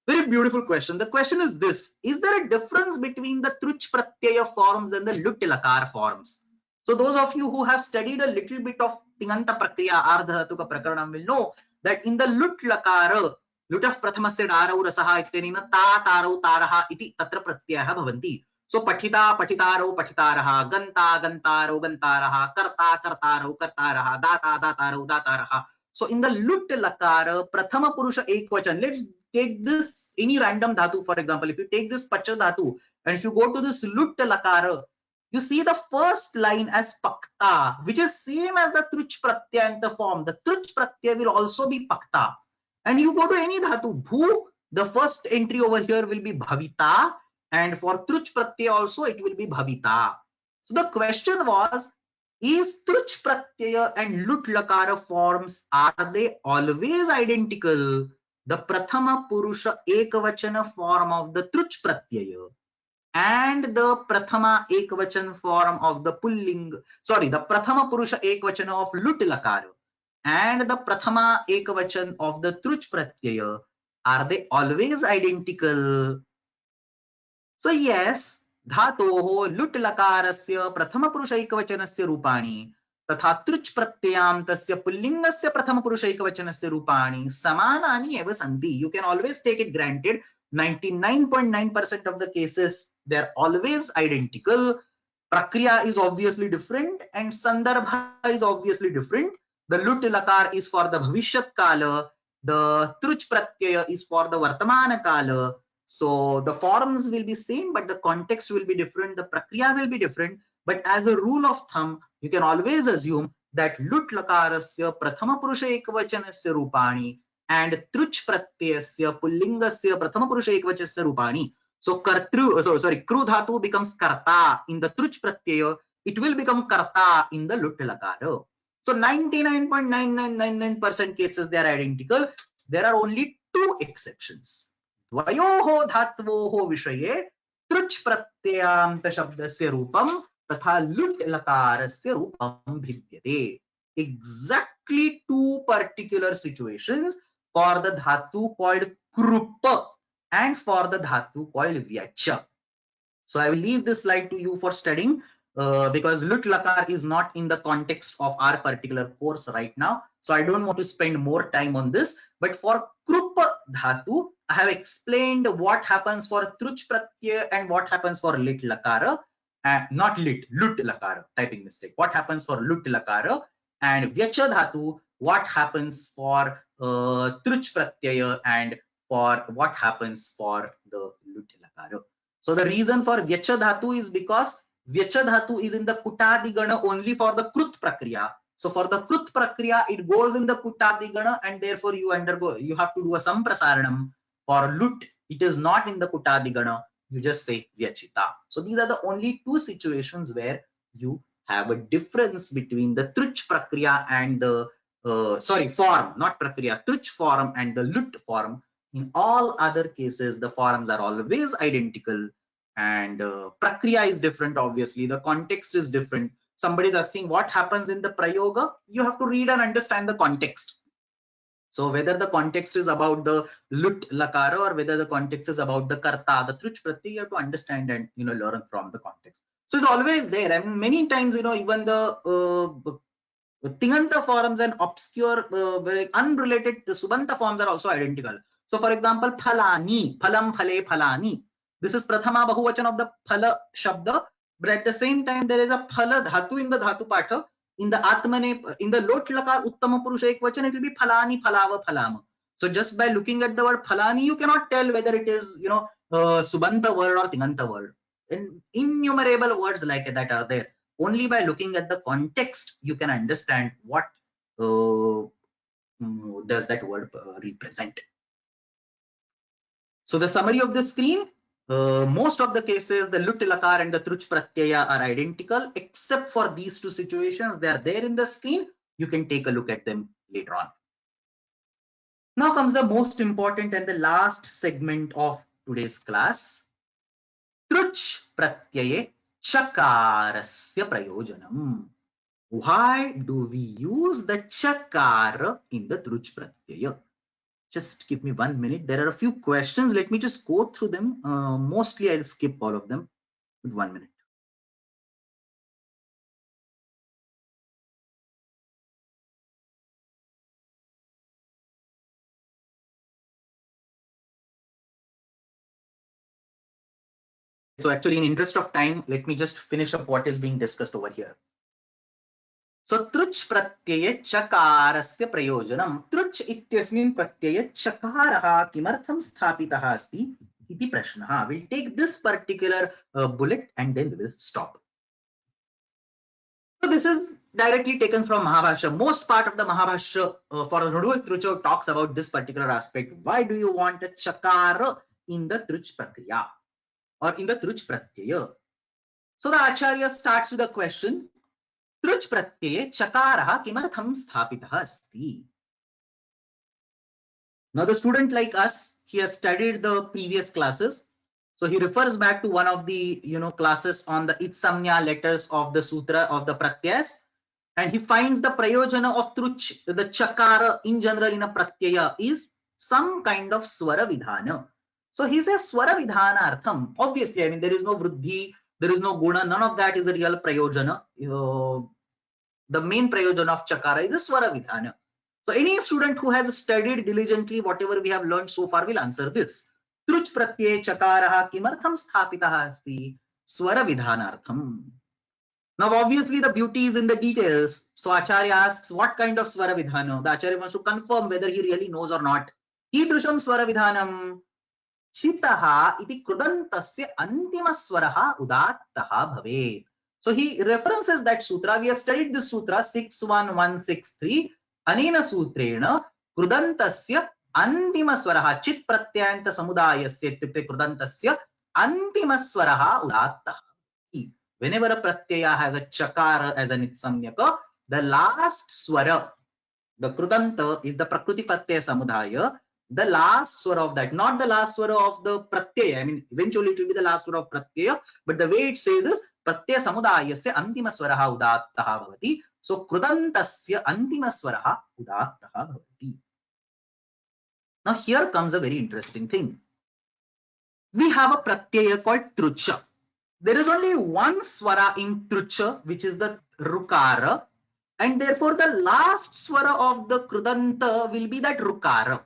Very beautiful question. The question is this: is there a difference between the Truch Pratyaya forms and the Lut Lakar forms? So those of you who have studied a little bit of Tinganta Prakriya, Ardha Dhatuka Prakaranam will know that in the Lut Lakara, Lutaf Prathamasya Darau Rasaha Ityanena Ta Tarau Taraha Iti Tatra Pratyaya Bhavanti. So patita patitaro patitaraha, ganta gantaro gantaraha, karta kartaro kartaraha, data dataro dataraha. So in the lut lakara prathama purusha ekvachan, let's take this any random dhatu. For example, if you take this pacha dhatu and if you go to this lut lakara, you see the first line as pakta, which is same as the truch pratyanta form. The truch pratyaya will also be pakta. And you go to any dhatu, bhu, the first entry over here will be bhavita, and for truch pratyaya also it will be bhavita. So the question was, is truch pratyaya and lut lakara forms, are they always identical? The prathama purusha ekavachana form of the truch pratyaya and the prathama ekvachan form of the pulling, sorry, the prathama purusha ekvachana of lut lakara and the prathama ekvachan of the truch pratyaya, are they always identical? So yes, धातोः लुट् लकारस्य प्रथमपुरुषैकवचनस्य रूपाणि तथा तृच् प्रत्ययान्तस्य पुल्लिङ्गस्य प्रथमपुरुषैकवचनस्य रूपाणि समानानि एव सन्ति. You can always take it granted. 99.9% of the cases they are always identical. Prakriya is obviously different and Sandarbha is obviously different. The lut lakar is for the bhavishyat kala, the truch pratyaya is for the vartamana kala. So the forms will be same, but the context will be different, the prakriya will be different. But as a rule of thumb, you can always assume that lut lakarasya prathama purusha ekavachanasya rupani and truch pratyasya pullingasya prathama purusha ekavachanasya rupani. So kru dhatu becomes karta in the truch pratyaya, it will become karta in the lut lakara. So 99.9999% cases they are identical. There are only two exceptions. द्वयोः धात्वोः विषये तृच् प्रत्ययान्त शब्दस्य रूपं तथा लुट् लकारस्य रूपं भिद्यते. Exactly two particular situations for the dhatu called krupa and for the dhatu called vyacha. So I will leave this slide to you for studying because lut lakar is not in the context of our particular course right now. So I don't want to spend more time on this. But for krupa dhatu, I have explained what happens for truch pratyaya and what happens for lit lakara. Not lit, lut lakara, typing mistake. What happens for lut lakara and vyacha dhatu, what happens for truch pratyaya and for what happens for the lut lakara. So the reason for vyacha dhatu is because vyacha dhatu is in the kutadi gana only for the krut prakriya. So for the krut prakriya, it goes in the kutadi gana and therefore you have to do a samprasaranam. For lut, it is not in the kutadi gana. You just say vyachita. So these are the only two situations where you have a difference between the truch prakriya and the form, not prakriya, truch form and the lut form. In all other cases, the forms are always identical and prakriya is different. Obviously, the context is different. Somebody is asking what happens in the prayoga. You have to read and understand the context. So whether the context is about the lut lakara or whether the context is about the karta, the truch pratyaya, you have to understand and learn from the context. So it's always there. And many times, even the Tinganta forms and obscure, very unrelated Subanta forms are also identical. So for example, phalani, phalam, phale, phalani. This is prathama bahuvachan of the phala shabda, but at the same time there is a phala dhatu in the dhatu patha. In the atmane, in the lot lakar uttama purusha ekvachan, it will be phalani, phalava, phalama. So just by looking at the word phalani, you cannot tell whether it is Subanta word or Tinganta word. And innumerable words like that are there. Only by looking at the context you can understand what does that word represent. So the summary of the screen, most of the cases the lut lakar and the truch pratyaya are identical except for these two situations. They are there in the screen. You can take a look at them later on. Now comes the most important and the last segment of today's class. Truch pratyaye chakarasya prayojanam. Why do we use the chakara in the truch pratyaya? Just give me 1 minute. There are a few questions. Let me just go through them. Mostly I'll skip all of them with 1 minute. So actually, in interest of time, let me just finish up what is being discussed over here. So truch pratyaya chakarasya prayojanam. Truch ityasmin pratyaya chakaraha kimartham sthapitaha asti iti prashnaha. We'll take this particular bullet and then we will stop. So this is directly taken from Mahabhashya. Most part of the Mahabhashya for Nudval Trucha talks about this particular aspect. Why do you want a chakara in the truch prakriya or in the truch pratyaya? So the Acharya starts with a question. Truch pratyaye chakaraha kimartham sthapitaha asti. Now the student like us, he has studied the previous classes. So he refers back to one of the classes on the Itsamnya letters of the sutra of the pratyas. And he finds the prayojana of truch, the chakara in general in a pratyaya is some kind of swara vidhana. So he says swara vidhana artham. Obviously, I mean, there is no vruddhi, there is no guna, none of that is a real prayojana. The main prayojana of chakara is a swara vidhana. So any student who has studied diligently whatever we have learned so far will answer this. Truch pratye chakaraha kimartham sthapitaha asti swara vidhanartham. Now, obviously, the beauty is in the details. So, Acharya asks, what kind of Swara Vidhana? The Acharya wants to confirm whether he really knows or not. Kidrusham Swara Vidhanam. Chitaha iti krudantasya antima swaraha udattaha bhavet. So, he references that sutra. We have studied this sutra 61163. Anena sutrena krudantasya antima swaraha chit pratyanta samudayasya ityukte krudantasya antima swaraha udattaha. Whenever a pratyaya has a chakara as an itsamyaka, the last swara, the krudanta, is the prakriti pratyaya samudaya. The last swara of that, not the last swara of the pratyaya. I mean, eventually it will be the last swara of pratyaya, but the way it says is pratyaya samudayasya antima swaraha udattaha bhavati. So krudantasya antima swaraha udattaha bhavati. Now here comes a very interesting thing. We have a pratyaya called trucha. There is only one swara in trucha, which is the rukara, and therefore the last swara of the krudanta will be that rukara.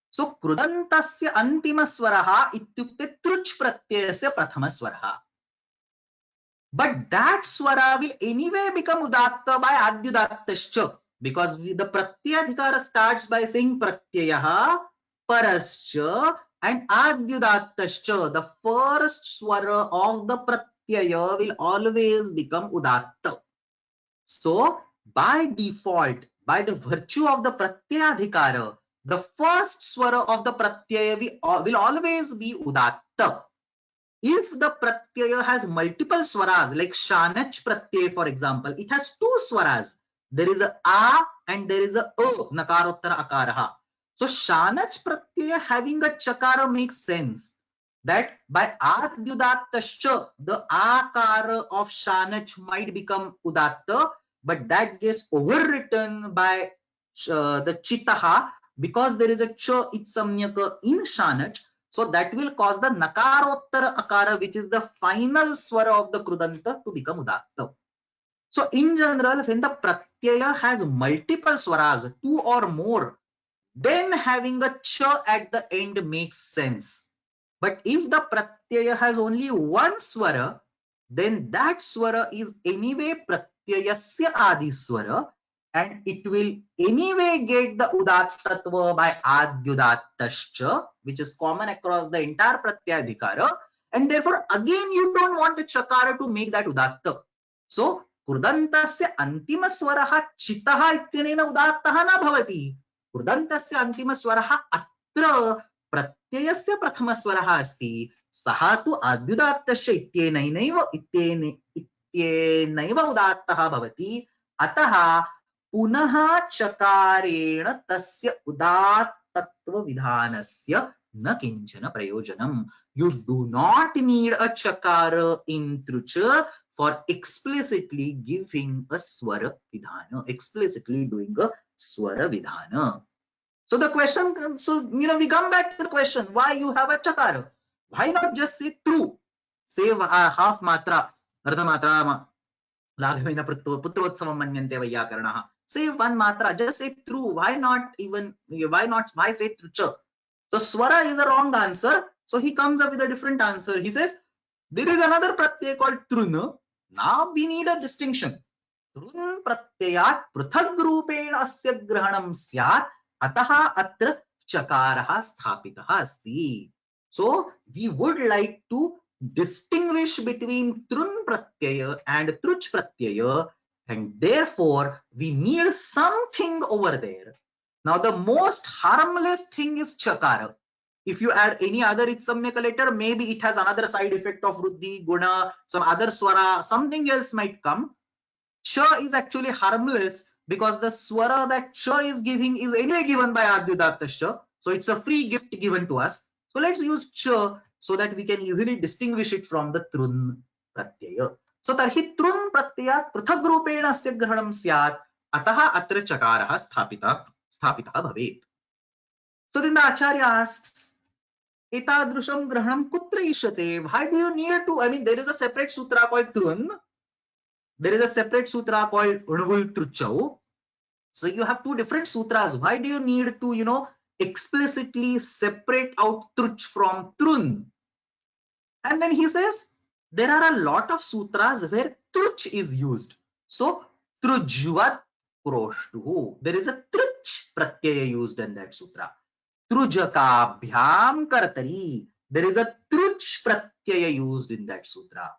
So krudantasya antima swaraha ityukte truch pratyayasya prathama swaraha. But that swara will anyway become udatta by adyudattascha, because the pratyadhikara starts by saying pratyayaha, parascha, and adyudattascha. The first swara of the pratyaya will always become udatta. So by default, by the virtue of the pratyadhikara, the first swara of the pratyaya will always be udatta. If the pratyaya has multiple swaras, like shanach pratyaya, for example, it has two swaras. There is a and there is a nakarottara akaraha. So shanach pratyaya having a chakara makes sense. That by adyudattascha, the akara of shanach might become udatta, but that gets overwritten by the chitaha, because there is a cha itsamnyaka in shanach. So that will cause the nakarottara akara, which is the final swara of the krudanta, to become udatta. So in general, when the pratyaya has multiple swaras, two or more, then having a cha at the end makes sense. But if the pratyaya has only one swara, then that swara is anyway pratyayasya adi swara, and it will anyway get the udattatva by adyudattascha, which is common across the entire pratyadhikara, and therefore again you don't want the chakara to make that udatta. So krudantasya antima swaraha chitaha ityanena udattaha na bhavati. Krudantasya antima swaraha atra pratyayasya prathama swaraha asti. Saha tu adyudattasya ityenaiva udattaha bhavati. Ataha पुनः चकारेण तस्य उदात्तत्व विधानस्य na kinchana prayojanam. You do not need a chakara in trucha for explicitly giving a swara vidhana, explicitly doing a swara vidhana. So the question, so we come back to the question, why you have a chakara? Why not just say true? Say half matra, ardha matra, लाघवेन पुत्रोत्सवं मन्यन्ते वैयाकरणाः. Say one matra, just say true. Why not even, why say trucha? So swara is a wrong answer. So he comes up with a different answer. He says, there is another pratyay called trun. Now we need a distinction. Trun pratyayat पृथग् रूपेण अस्य ग्रहणं स्यात् अतः अत्र चकारः स्थापितः अस्ति. So we would like to distinguish between trun pratyaya and truch pratyaya, and therefore we need something over there. Now the most harmless thing is chakara. If you add any other itsamyaka letter, maybe it has another side effect of ruddhi, guna, some other swara, something else might come. Cha is actually harmless because the swara that cha is giving is anyway given by Adyudattascha. So it's a free gift given to us. So let's use cha so that we can easily distinguish it from the trun pratyaya. So tarhi trun pratyayat prithag rupena asya grahanam syat ataha atra chakarah sthapitah bhavet. So then the acharya asks, etadrusham grahanam kutra ishyate? Why do you need to, I mean, there is a separate sutra called trun. There is a separate sutra called Unugul Truchau. So you have two different sutras. Why do you need to, explicitly separate out Truch from Trun? And then he says, there are a lot of sutras where Truch is used. So Trujvat Kroshtuhu. There is a Truch pratyaya used in that sutra. Trujakabhyam Kartari. There is a Truch pratyaya used in that sutra.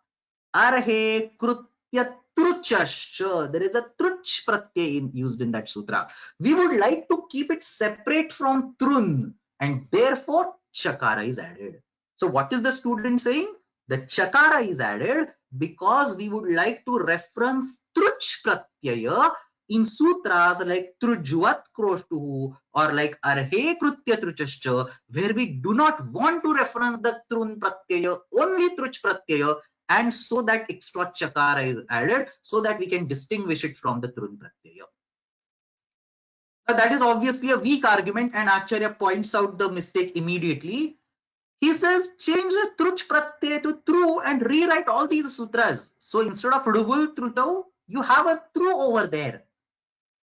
Arhe Krutya Truchascha. There is a Truch pratyay used in that sutra. We would like to keep it separate from Trun, and therefore Chakara is added. So what is the student saying? The Chakara is added because we would like to reference Truch pratyaya in sutras like Trujvat Kroshtuhu or like Arhe Krutya Truchascha, where we do not want to reference the Trun pratyaya, only Truch pratyaya, and so that extra chakara is added so that we can distinguish it from the trun pratyaya. Now that is obviously a weak argument, and Acharya points out the mistake immediately. He says, change the truch pratyaya to true and rewrite all these sutras. So instead of rugul trutau, you have a true over there.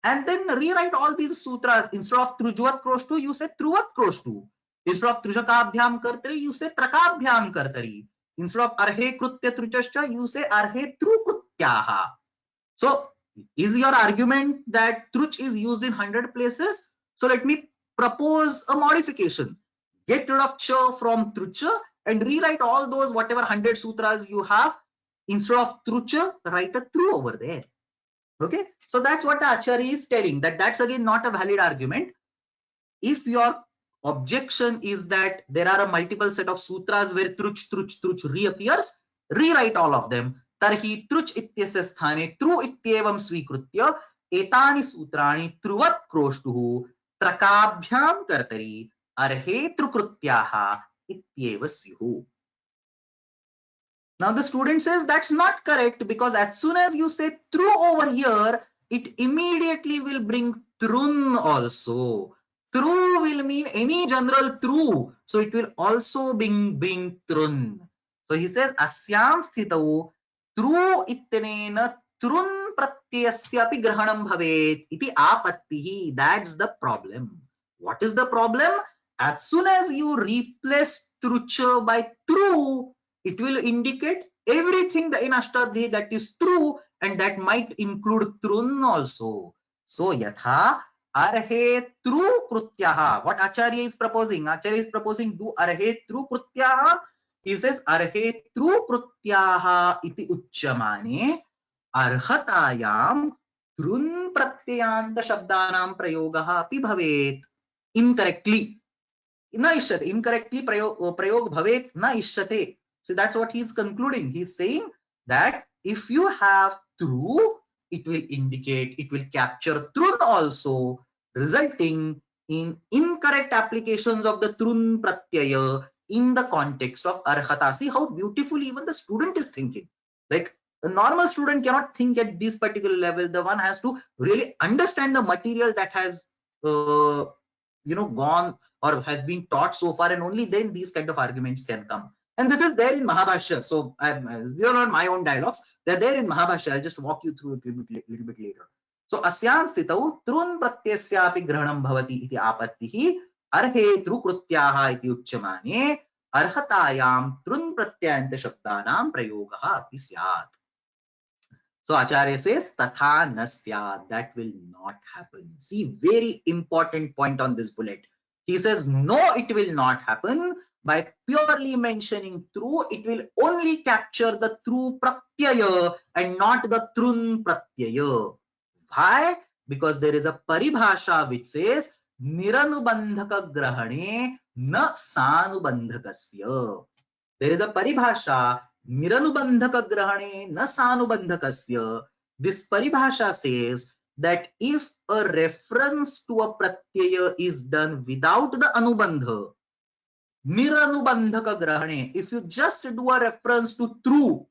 And then rewrite all these sutras. Instead of trujvat kroshtu, you say truvat kroshtu. Instead of trujakabhyam kartari, you say trakabhyam kartari. Instead of arhe krutya truchascha, you say arhe trukrutyaha. So is your argument that truch is used in 100 places? So let me propose a modification. Get rid of cha from trucha and rewrite all those whatever 100 sutras you have. Instead of trucha, write a true over there. Okay, so that's what the Acharya is telling, that's again not a valid argument. If your objection is that there are a multiple set of sutras where truch reappears, rewrite all of them. Tarhi truch ityasya sthane tru ityevam swikrutya etani sutrani truvat kroshtuhu trakabhyam kartari arhe trukrutyaha ityeva syuhu. Now the student says that's not correct, because as soon as you say true over here, it immediately will bring trun also. True will mean any general true. So it will also bring trun. So he says asyam sthitau true ityanena trun pratyasya api grahanam bhavet iti apattihi. That's the problem. What is the problem? As soon as you replace trucha by true, it will indicate everything in Ashtadhyayi that is true, and that might include trun also. So yatha arhe true krutyaha. What Acharya is proposing? Acharya is proposing do arhe true krutyaha. He says arhe true krutyaha iti uchyamane arhatayam trun pratyayanta shabdanam prayogaha api bhavet. Incorrectly. Na ishyate. Incorrectly prayog bhavet na ishyate. So that's what he's concluding. He's saying that if you have true, it will indicate, it will capture trun also, resulting in incorrect applications of the trun pratyaya in the context of arhata. See how beautifully even the student is thinking. Like a normal student cannot think at this particular level. The one has to really understand the material that has gone or has been taught so far, and only then these kind of arguments can come. And this is there in Mahabhashya. So these are not my own dialogues. They're there in Mahabhashya. I'll just walk you through it a little bit later. So अस्यां स्थितौ तृन् प्रत्ययस्यापि ग्रहणं भवति इति आपत्तिः अर्हे तृकृत्याः इति उच्यमाने अर्हतायां तृन् प्रत्ययान्त शब्दानां प्रयोगः अपि स्यात्. So Acharya says tatha na syat, that will not happen. See, very important point on this bullet. He says no, it will not happen. By purely mentioning true, it will only capture the true pratyaya and not the trun pratyaya. Why? Because there is a paribhasha which says niranubandhaka grahane na sanubandhakasya. There is a paribhasha niranubandhaka grahane na sanubandhakasya. This paribhasha says that if a reference to a pratyaya is done without the anubandha, niranubandhaka grahane, if you just do a reference to true,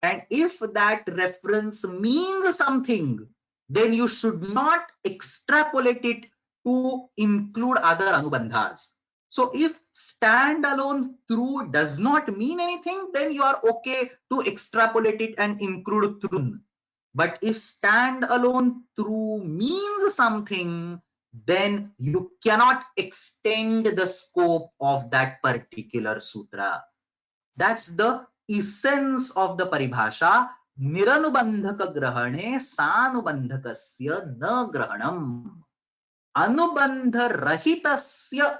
and if that reference means something, then you should not extrapolate it to include other anubandhas. So if standalone true does not mean anything, then you are okay to extrapolate it and include trun. But if standalone true means something, then you cannot extend the scope of that particular sutra. That's the essence of the paribhasha. Niranubandhaka grahane sanubandhakasya na grahanam. Anubandha rahitasya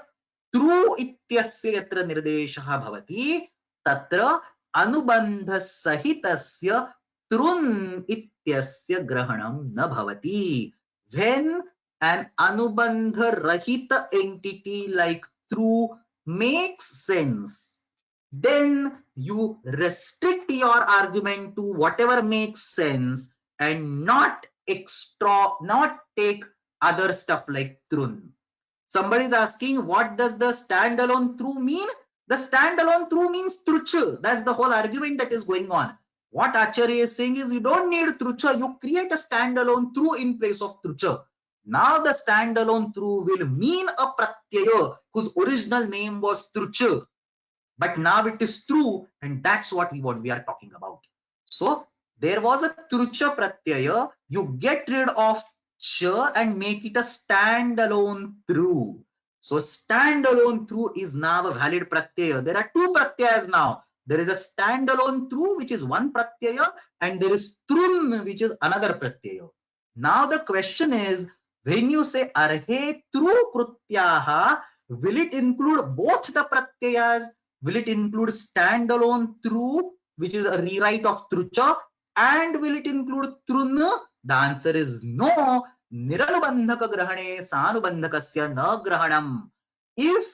true ityasya yatra nirdeshah bhavati tatra anubandha sahitasya trun ityasya grahanam na bhavati. When an anubandha rahita entity like true makes sense, then you restrict your argument to whatever makes sense and not take other stuff like trun. Somebody is asking, what does the standalone true mean? The standalone true means trucha. That's the whole argument that is going on. What Acharya is saying is, you don't need trucha. You create a standalone true in place of trucha. Now the standalone true will mean a pratyaya whose original name was trucha. But now it is true, and that's what we are talking about. So there was a trucha pratyaya. You get rid of cha and make it a standalone true. So standalone true is now a valid pratyaya. There are two pratyayas now. There is a standalone true, which is one pratyaya, and there is trun, which is another pratyaya. Now the question is, when you say arhe true krutyaha, will it include both the pratyayas? Will it include standalone true, which is a rewrite of trucha, and will it include trun? The answer is no. Niranubandhaka grahane sanubandhakasya na grahanam. If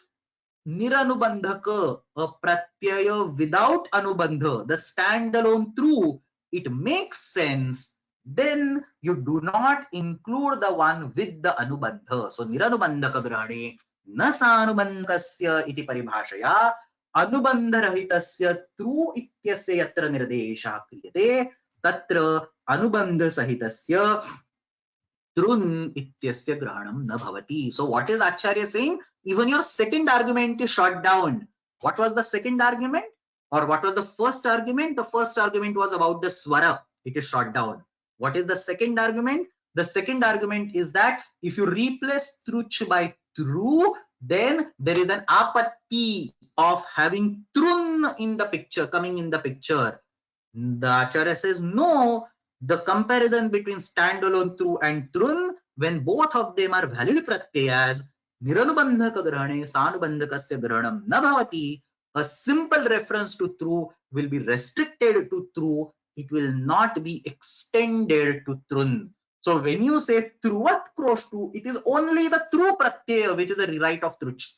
niranubandhaka, a pratyaya without anubandha, the standalone true, it makes sense, then you do not include the one with the anubandha. So niranubandhaka grahane na sanubandhakasya iti paribhashaya अनुबंधरहितस्य true इत्यस्य यत्र निर्देशः क्रियते तत्र अनुबंधसहितस्य trun ityasya grahanam na bhavati. So what is Acharya saying? Even your second argument is shot down. What was the second argument? Or what was the first argument? The first argument was about the swara. It is shot down. What is the second argument? The second argument is that if you replace truch by true, then there is an apatti of having trun in the picture, coming in the picture. The Acharya says no, the comparison between standalone true and trun, when both of them are valid pratyayas, niranubandhaka grahane sanubandhakasya grahanam na bhavati, a simple reference to true will be restricted to true, it will not be extended to trun. So when you say truvat kroshtu, it is only the true pratyaya which is a rewrite of truch.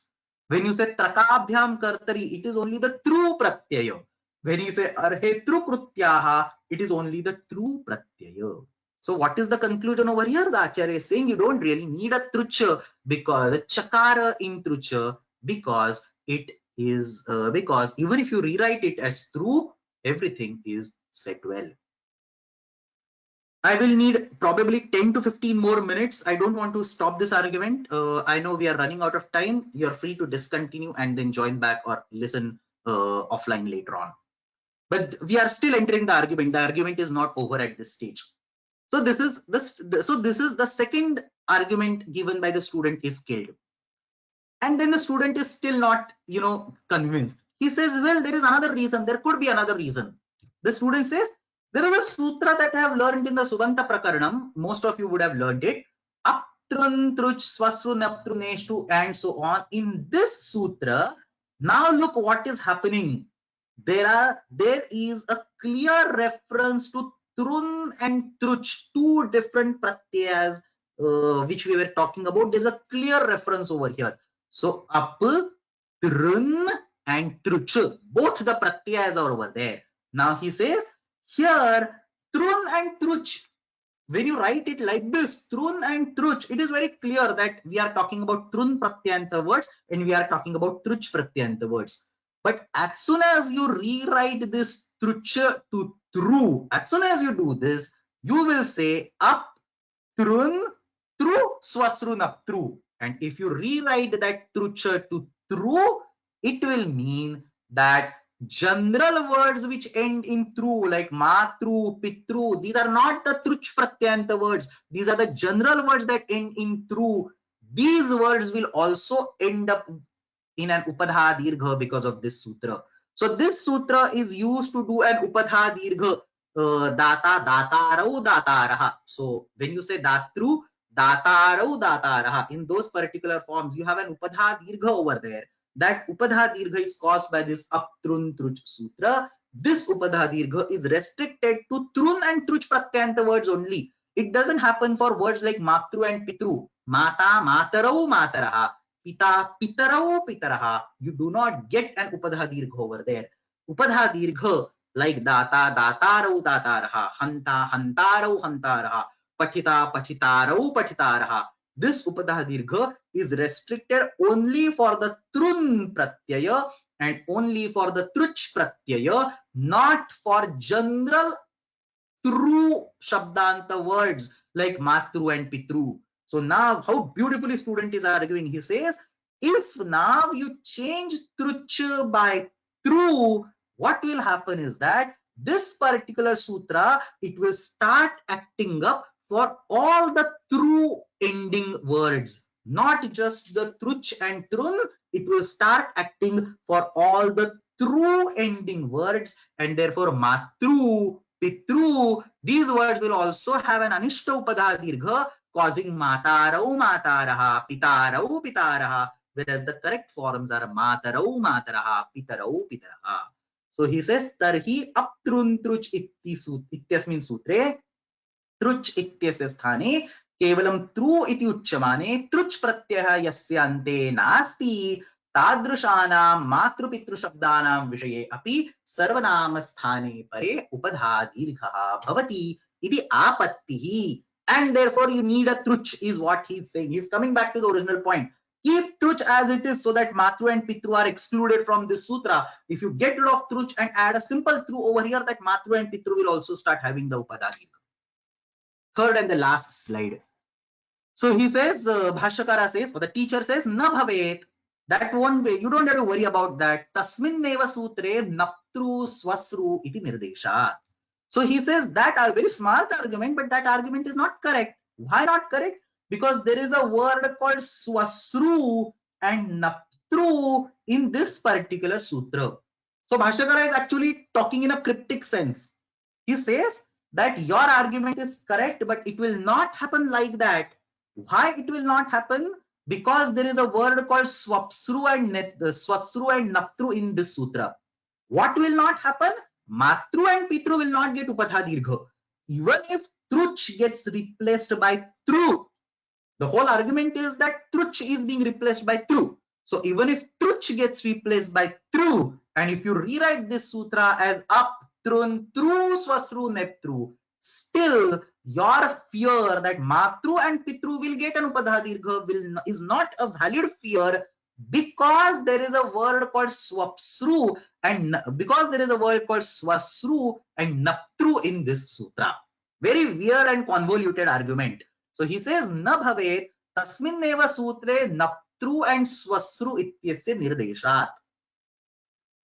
When you say trakabhyam kartari, it is only the true pratyaya. When you say arhe true krutyaha, it is only the true pratyaya. So what is the conclusion over here? The Acharya is saying you don't really need a trucha, because the chakara in trucha, because it is because even if you rewrite it as through, everything is set well. I will need probably 10 to 15 more minutes. I don't want to stop this argument. I know we are running out of time. You're free to discontinue and then join back or listen offline later on. But we are still entering the argument. The argument is not over at this stage. So this is the second argument given by the student is killed. And then the student is still not, convinced. He says, well, there is another reason. There could be another reason. The student says, there is a sutra that I have learned in the Suganta Prakaranam. Most of you would have learned it. Aptrun, truch, swasru, naptruneshtu, and so on. In this sutra, now look what is happening. There is a clear reference to trun and truch, two different pratyas which we were talking about. There's a clear reference over here. So up, trun and truch, both the pratyas are over there. Now he says here trun and truch. When you write it like this, trun and truch, it is very clear that we are talking about trun pratyanta words and we are talking about truch pratyanta words. But as soon as you rewrite this trucha to through, as soon as you do this, you will say up, trun, through, swasrun up through. And if you rewrite that trucha to through, it will mean that general words which end in through, like matru, pitru, these are not the truch pratyanta words. These are the general words that end in through. These words will also end up in an upadha dirgha because of this sutra. So this sutra is used to do an upadha dirgha, data, datarau, dataraha. So when you say datru, datarau, dataraha, in those particular forms, you have an upadha dirgha over there. That upadha dirgha is caused by this aptrun truch sutra. This upadha dirgha is restricted to trun and truch pratyanta words only. It doesn't happen for words like matru and pitru. Mata, matarau, mataraha. Pita, pitarau, pitaraha. You do not get an upadha dirgha over there. Upadha dirgha like data, datarau, dataraha. Hanta, hantarau, hantaraha. Patita, patitarau, patitaraha. This upadha dirgha is restricted only for the trun pratyaya and only for the truch pratyaya, not for general true shabdanta words like matru and pitru. So now how beautifully student is arguing. He says, if now you change truch by true, what will happen is that this particular sutra, it will start acting up for all the true ending words, not just the truch and trun. It will start acting for all the true ending words, and therefore matru, pitru, these words will also have an anishta upadha dirgha causing matarau, mataraha, pitarau, pitaraha, whereas the correct forms are matarau, mataraha, pitarau, pitaraha. So he says tarhi aptrun truch ityasmin sutre truch ityasya sthane केवलं true इति उच्यमाने truch प्रत्ययः यस्य अन्ते नास्ति तादृशानां मातृपितृशब्दानां विषये अपि सर्वनामस्थाने परे उपधा दीर्घः भवति इति आपत्तिः. And therefore you need a truch is what he's saying. He's coming back to the original point. Keep truch as it is so that matru and pitru are excluded from this sutra. If you get rid of truch and add a simple true over here, that matru and pitru will also start having the upadha dirgha. Third and the last slide. So he says, Bhashyakara says, or the teacher says, na bhavet. That won't be, you don't have to worry about that. Tasmin neva sutre naptru swasru iti nirdesha. So he says that are very smart argument, but that argument is not correct. Why not correct? Because there is a word called swasru and naptru in this particular sutra. So Bhashyakara is actually talking in a cryptic sense. He says that your argument is correct, but it will not happen like that. Why it will not happen? Because there is a word called swasru and naptru in this sutra. What will not happen? Matru and pitru will not get upadha dirgha. Even if truch gets replaced by tru, the whole argument is that truch is being replaced by true. So even if truch gets replaced by true, and if you rewrite this sutra as up, trun, true, swasru, neptru, still your fear that matru and pitru will get an upadhadirgha is not a valid fear, because there is a word called swapsru, and because there is a word called swasru and naptru in this sutra. Very weird and convoluted argument. So he says na bhavet tasminneva sutre naptru and swasru ityasya nirdeshat.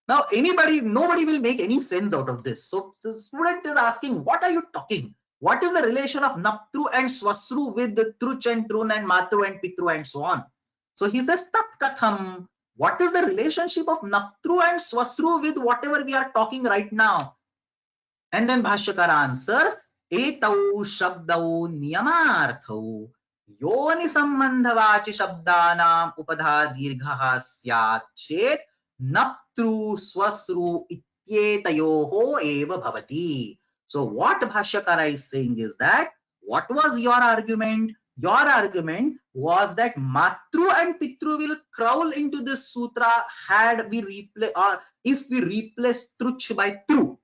Now nobody will make any sense out of this. So the student is asking, what are you talking? What is the relation of naptru and swasru with the truch and trun and matru and pitru and so on? So he says tat katham. What is the relationship of naptru and swasru with whatever we are talking right now? And then Bhashyakara answers, etau shabdau niyamarthau yoni sambandhavachi shabdanam upadha dirghaha syat chet naptru swasru ityetayoho eva bhavati. So what Bhashyakara is saying is that, what was your argument? Your argument was that matru and pitru will crawl into this sutra had we replace, or if we replace truch by tru.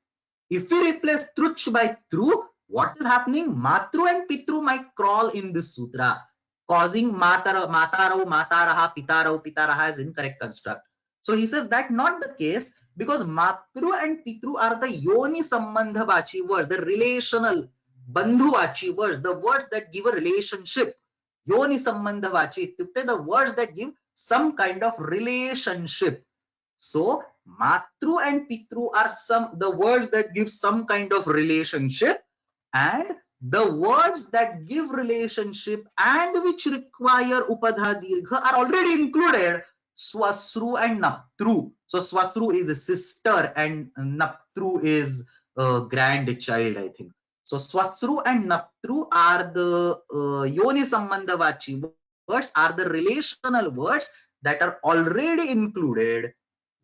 If we replace truch by tru, what is happening? Matru and pitru might crawl in this sutra, causing matarau, mataraha, pitaraha as incorrect construct. So he says that not the case, because matru and pitru are the yoni sambandhavachi words, the relational bandhuvachi words, the words that give a relationship. Yoni sambandhavachi, the words that give some kind of relationship. So matru and pitru are the words that give some kind of relationship, and the words that give relationship and which require upadha dirgha are already included, swasru and naptru. So swasru is a sister and naptru is a grandchild, I think. So swasru and naptru are the yoni sambandhavachi words, are the relational words that are already included.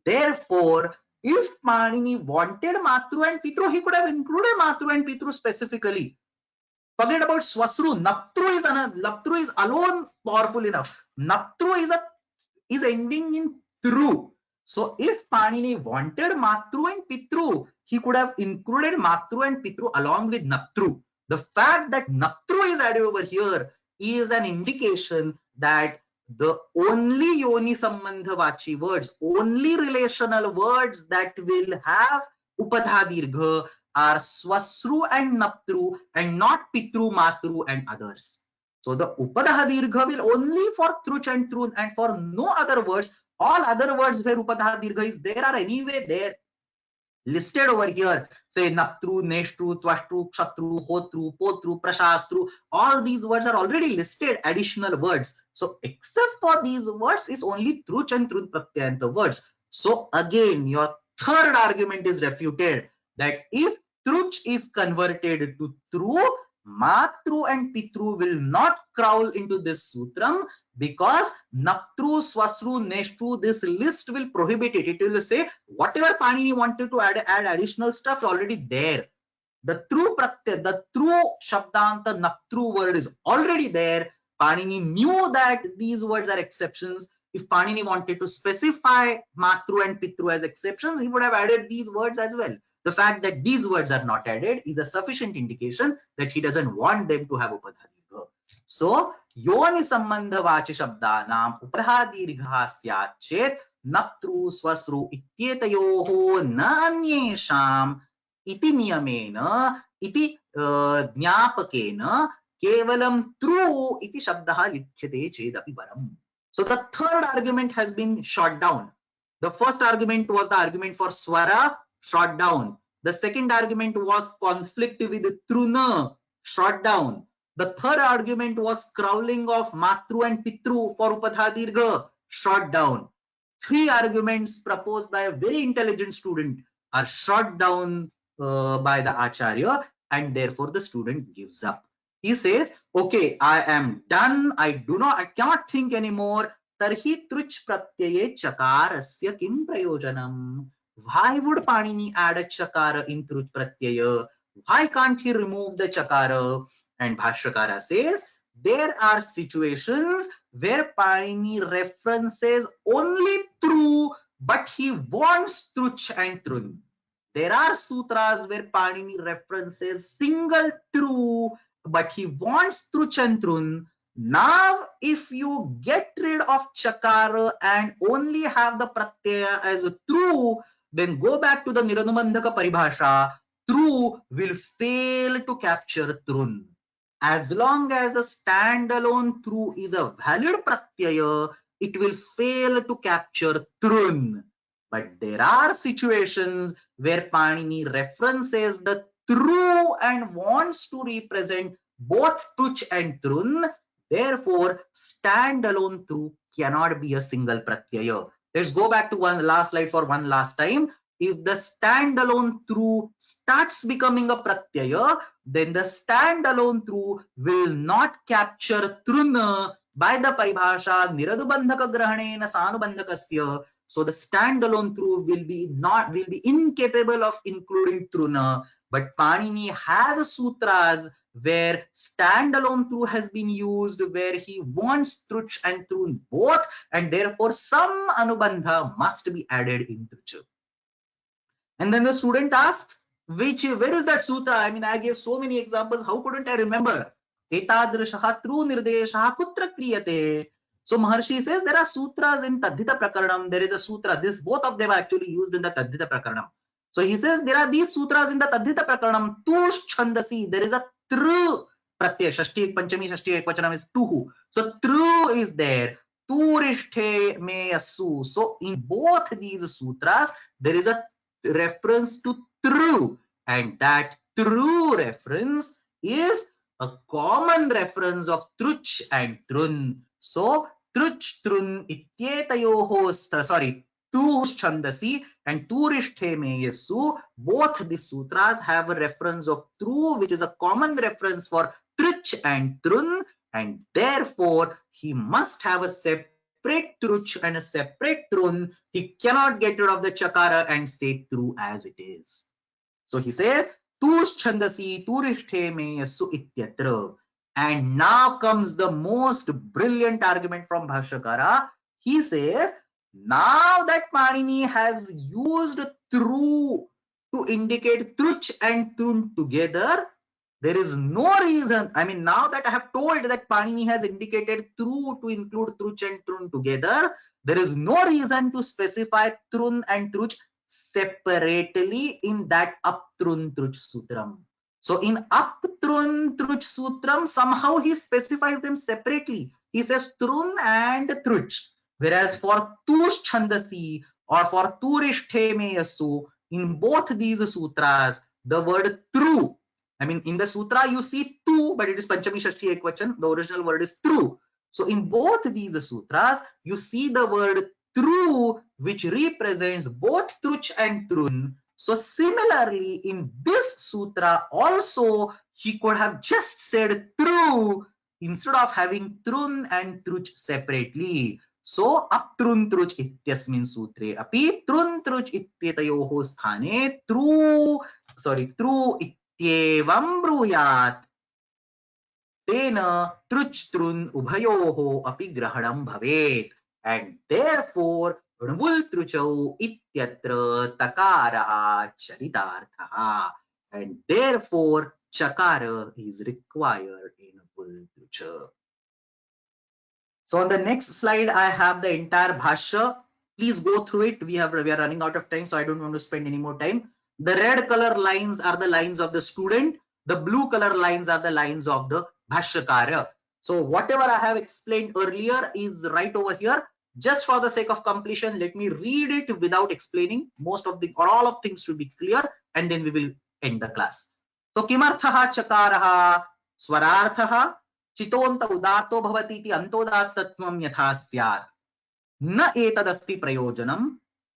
Therefore, if Panini wanted matru and pitru, he could have included matru and pitru specifically. Forget about swasru. Naptru is alone powerful enough. Naptru is ending in tru. So if Panini wanted matru and pitru, he could have included matru and pitru along with naptru. The fact that naptru is added over here is an indication that the only yoni sambandhavachi words, only relational words that will have upadha dirgha are swasru and naptru, and not pitru, matru and others. So the upadha dirgha will only for truch and trun, and for no other words. All other words where upadha dirgha is there are anyway there, listed over here. Say naptru, neshtru, twashtru, kshatru, hotru, potru, prashastru. All these words are already listed, additional words. So except for these words is only truch and trun pratyayanta words. So again, your third argument is refuted, that if truch is converted to tru, matru and pitru will not crawl into this sutram, because naptru, swasru, neshtru, this list will prohibit it. It will say whatever Panini wanted to add additional stuff already there. The true pratyay, the true shabdanta naptru word is already there. Panini knew that these words are exceptions. If Panini wanted to specify matru and pitru as exceptions, he would have added these words as well. The fact that these words are not added is a sufficient indication that he doesn't want them to have upadha dirgha. So योनि संबंधवाचि शब्दानां उपधा दीर्घः स्यात् चेत् नप्तृ स्वस्रु इत्येतयोः न अन्येषाम् इति नियमेन इति ज्ञापकेन केवलं तृ इति शब्दः लिख्यते चेदपि वरम्. So the third argument has been shot down. The first argument was the argument for swara, shot down. The second argument was conflict with truna, shot down. The third argument was crawling of matru and pitru for upadha dirgha, shot down. Three arguments proposed by a very intelligent student are shot down by the acharya, and therefore the student gives up. He says, okay, I am done. I cannot think anymore. Tarhi truch pratyaye chakarasya kim prayojanam? Why would Panini add a chakara in truch pratyaya? Why can't he remove the chakara? And Bhashyakara says, there are situations where Panini references only tru, but he wants truch and trun. There are sutras where Panini references single tru but he wants truch and trun. Now, if you get rid of chakara and only have the pratyaya as a true, then go back to the Niranubandhaka paribhasha. True will fail to capture trun. As long as a standalone true is a valid pratyaya, it will fail to capture trun. But there are situations where Panini references the true and wants to represent both truch and trun. Therefore, standalone true cannot be a single pratyaya. Let's go back to one last slide for one last time. If the standalone true starts becoming a pratyaya, then the standalone true will not capture truna by the paribhasha niradubandhaka grahanena sanubandhakasya. So the standalone true will be incapable of including truna. But Panini has sutras where standalone true has been used, where he wants truch and trun both, and therefore some anubandha must be added in truch. And then the student asked, where is that sutra? I mean, I gave so many examples. How couldn't I remember? Etadrishaha true nirdeshaha kutra kriyate. So Maharshi says there are sutras in Tadhita Prakaranam. There is a sutra. This both of them are actually used in the Tadhita Prakaranam. So he says there are these sutras in the Tadhita Prakaranam. Tush chandasi. There is a tru pratyay. Shashti panchami shashti ekvachanam is tuhu. So tru is there. Turishthe me asu. So in both these sutras, there is a reference to true, and that true reference is a common reference of truch and trun. So truch trun ityetayoho, sorry, tu chandasi and turishthe meyasu, both the sutras have a reference of true, which is a common reference for truch and trun, and therefore he must have a separate truch and a separate trun. He cannot get rid of the chakara and say true as it is. So he says, Tush chandasi turishthe me yasu ityatra. And now comes the most brilliant argument from Bhashyakara. He says, now that Panini has used true to indicate truch and trun together, there is no reason. I mean, now that I have told that Panini has indicated true to include truch and trun together, there is no reason to specify trun and truch separately in that aptrun truch sutram. So in aptrun truch sutram, somehow he specifies them separately. He says trun and truch. Whereas for tush chandasi or for turishthe me yasu, in both these sutras, the word true, I mean, in the sutra you see tu, but it is Panchami Shashti Ekvachan. The original word is true. So in both these sutras, you see the word true, which represents both truch and trun. So similarly, in this sutra also, he could have just said true instead of having trun and truch separately. So aptrun truch ityasmin sutre api trun truch ityetayoho sthane true इत्येवं ब्रूयात् तेन truch trun उभयोः अपि ग्रहणं भवेत्, and therefore णुबुल truchौ इत्यत्र तकारः चरितार्थः, and therefore chakara is required in णुबुल trucha. So on the next slide, I have the entire bhashya. Please go through it. We are running out of time, so I don't want to spend any more time. The red color lines are the lines of the student. The blue color lines are the lines of the bhashyakara. So whatever I have explained earlier is right over here. Just for the sake of completion, let me read it without explaining. Most of the or all of things should be clear, and then we will end the class. So kimarthaha chakaraha swararthaha चितोन्त उदात्तो भवति इति अन्तोदात्तत्वं यथा स्यात् न एतदस्ति प्रयोजनम्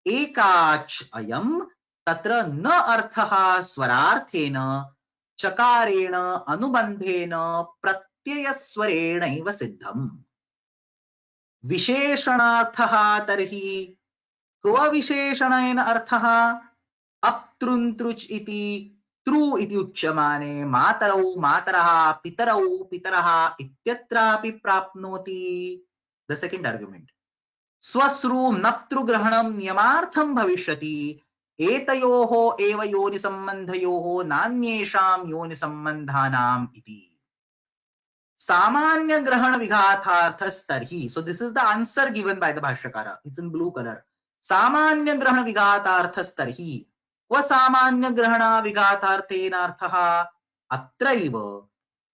एकाच् अयम् तत्र न अर्थः स्वरार्थेन चकारेण अनुबन्धेन प्रत्ययस्वरेणैव सिद्धम् विशेषणार्थः तर्हि क्व विशेषणेन अर्थः अप्तृन्तृच् इति ट्रू इति उच्यमाने मातरौ मातरः पितरौ पितरः इत्यत्रापि प्राप्नोति. द सेकंड आर्ग्युमेंट स्वश्रू नप्तृग्रहणं नियमार्थं भविष्यति एतयोः एव योनिसम्बन्धयोः नान्येषां योनिसम्बन्धानाम् इति. सामान्य ग्रहण विघातार्थस्तर्हि. So this is the answer given by the Bhashyakara. It's in blue color. सामान्य ग्रहण विघातार्थस्तर्हि क्व सामान्य ग्रहण विघातार्थेनार्थः अत्रैव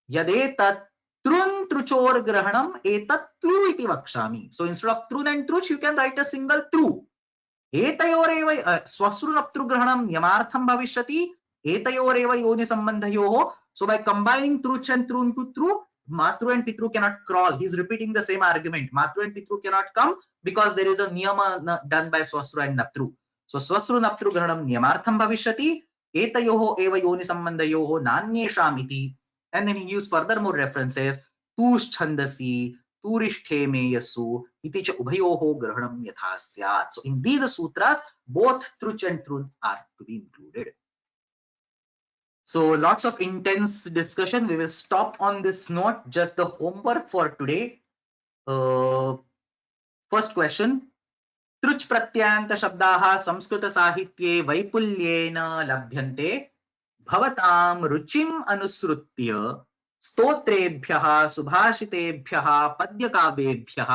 यदेतत् trun truchor grahanam etat tru iti vakshami. So instead of trun and truch, you can write a single tru. Etayoreva swasrunaptru grahanam yamartham bhavishyati. Etayoreva yoni sambandhayoho. So by combining truch and tru into tru, matru and pitru cannot crawl. He's repeating the same argument. Matru and pitru cannot come because there is a niyama done by swasru and naptru. So swasru naptru grahanam yamartham bhavishyati. Etayoho eva yoni sambandhayoho nanyesham iti. And then he used further more references. Tush chandasi, turishthe meyasu, iti cha ubhayoho grahanam yatha syat. So in these sutras, both truch and trun are to be included. So lots of intense discussion. We will stop on this note. Just the homework for today. First question. Truch pratyanta shabdaha samskrita sahitye vaipulyena labhyante. भवतां रुचिम अनुसृत्य स्तोत्रेभ्यः सुभाषितेभ्यः पद्यकाव्येभ्यः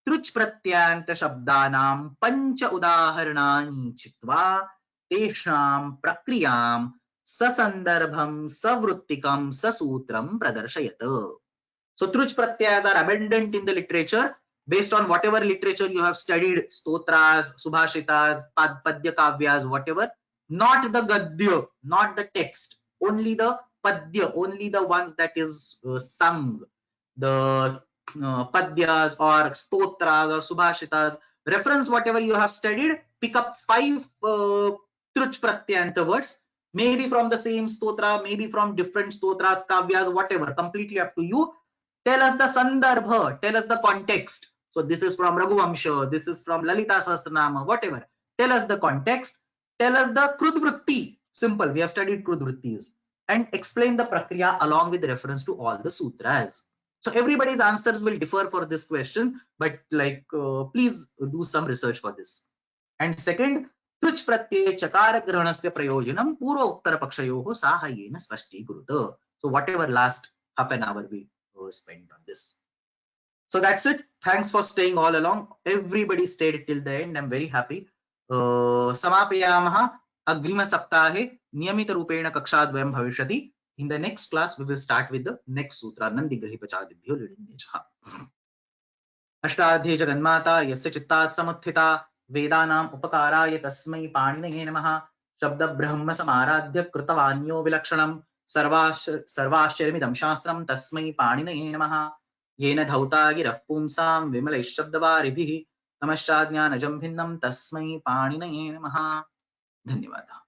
तृच् प्रत्ययान्त शब्दानां पंच उदाहरणानि चित्वा तेषां प्रक्रियां ससंदर्भं सवृत्तिकं ससूत्रं प्रदर्शयत. So truch pratyayas are abundant in the literature. Based on whatever literature you have studied, stotras, subhashitas, padya kavyas, whatever, not the gadya, not the text, only the padya, only the ones that is sung, the padyas or stotras or subhashitas. Reference whatever you have studied, pick up 5 truch pratyanta words, maybe from the same stotra, maybe from different stotras, kavyas, whatever, completely up to you. Tell us the sandarbha, tell us the context. So this is from Raghuvamsha, this is from Lalita Sahasranama, whatever. Tell us the context, tell us the krudvritti, simple, we have studied krudvrittis, and explain the prakriya along with reference to all the sutras. So everybody's answers will differ for this question, but like please do some research for this. And second, truch pratyay chakara grahanasya prayojanam purva uttara pakshayoho sahayena svashtikuruta. So whatever last half an hour we spent on this. So that's it. Thanks for staying all along. Everybody stayed till the end. I'm very happy. Samapayamaha agrima saptahe niyamita rupena kakshadvayam bhavishyati. In the next class, we will start with the next sutra. Nandigrahi pachadibhyo lidindecha. Ashtadhye jaganmata yasya chittat samuthita vedanam upakaraya tasmai paninaye namaha. Shabda brahma samaradhya krutavanyo vilakshanam सर्वाश्चर्यमिदं शास्त्रं तस्मै पाणिनये नमः. येन धौता गिरः पुंसां विमलैश्शब्दवारिभिः नमश्चाज्ञानजं भिन्नं तस्मै पाणिनये नमः. धन्यवादः.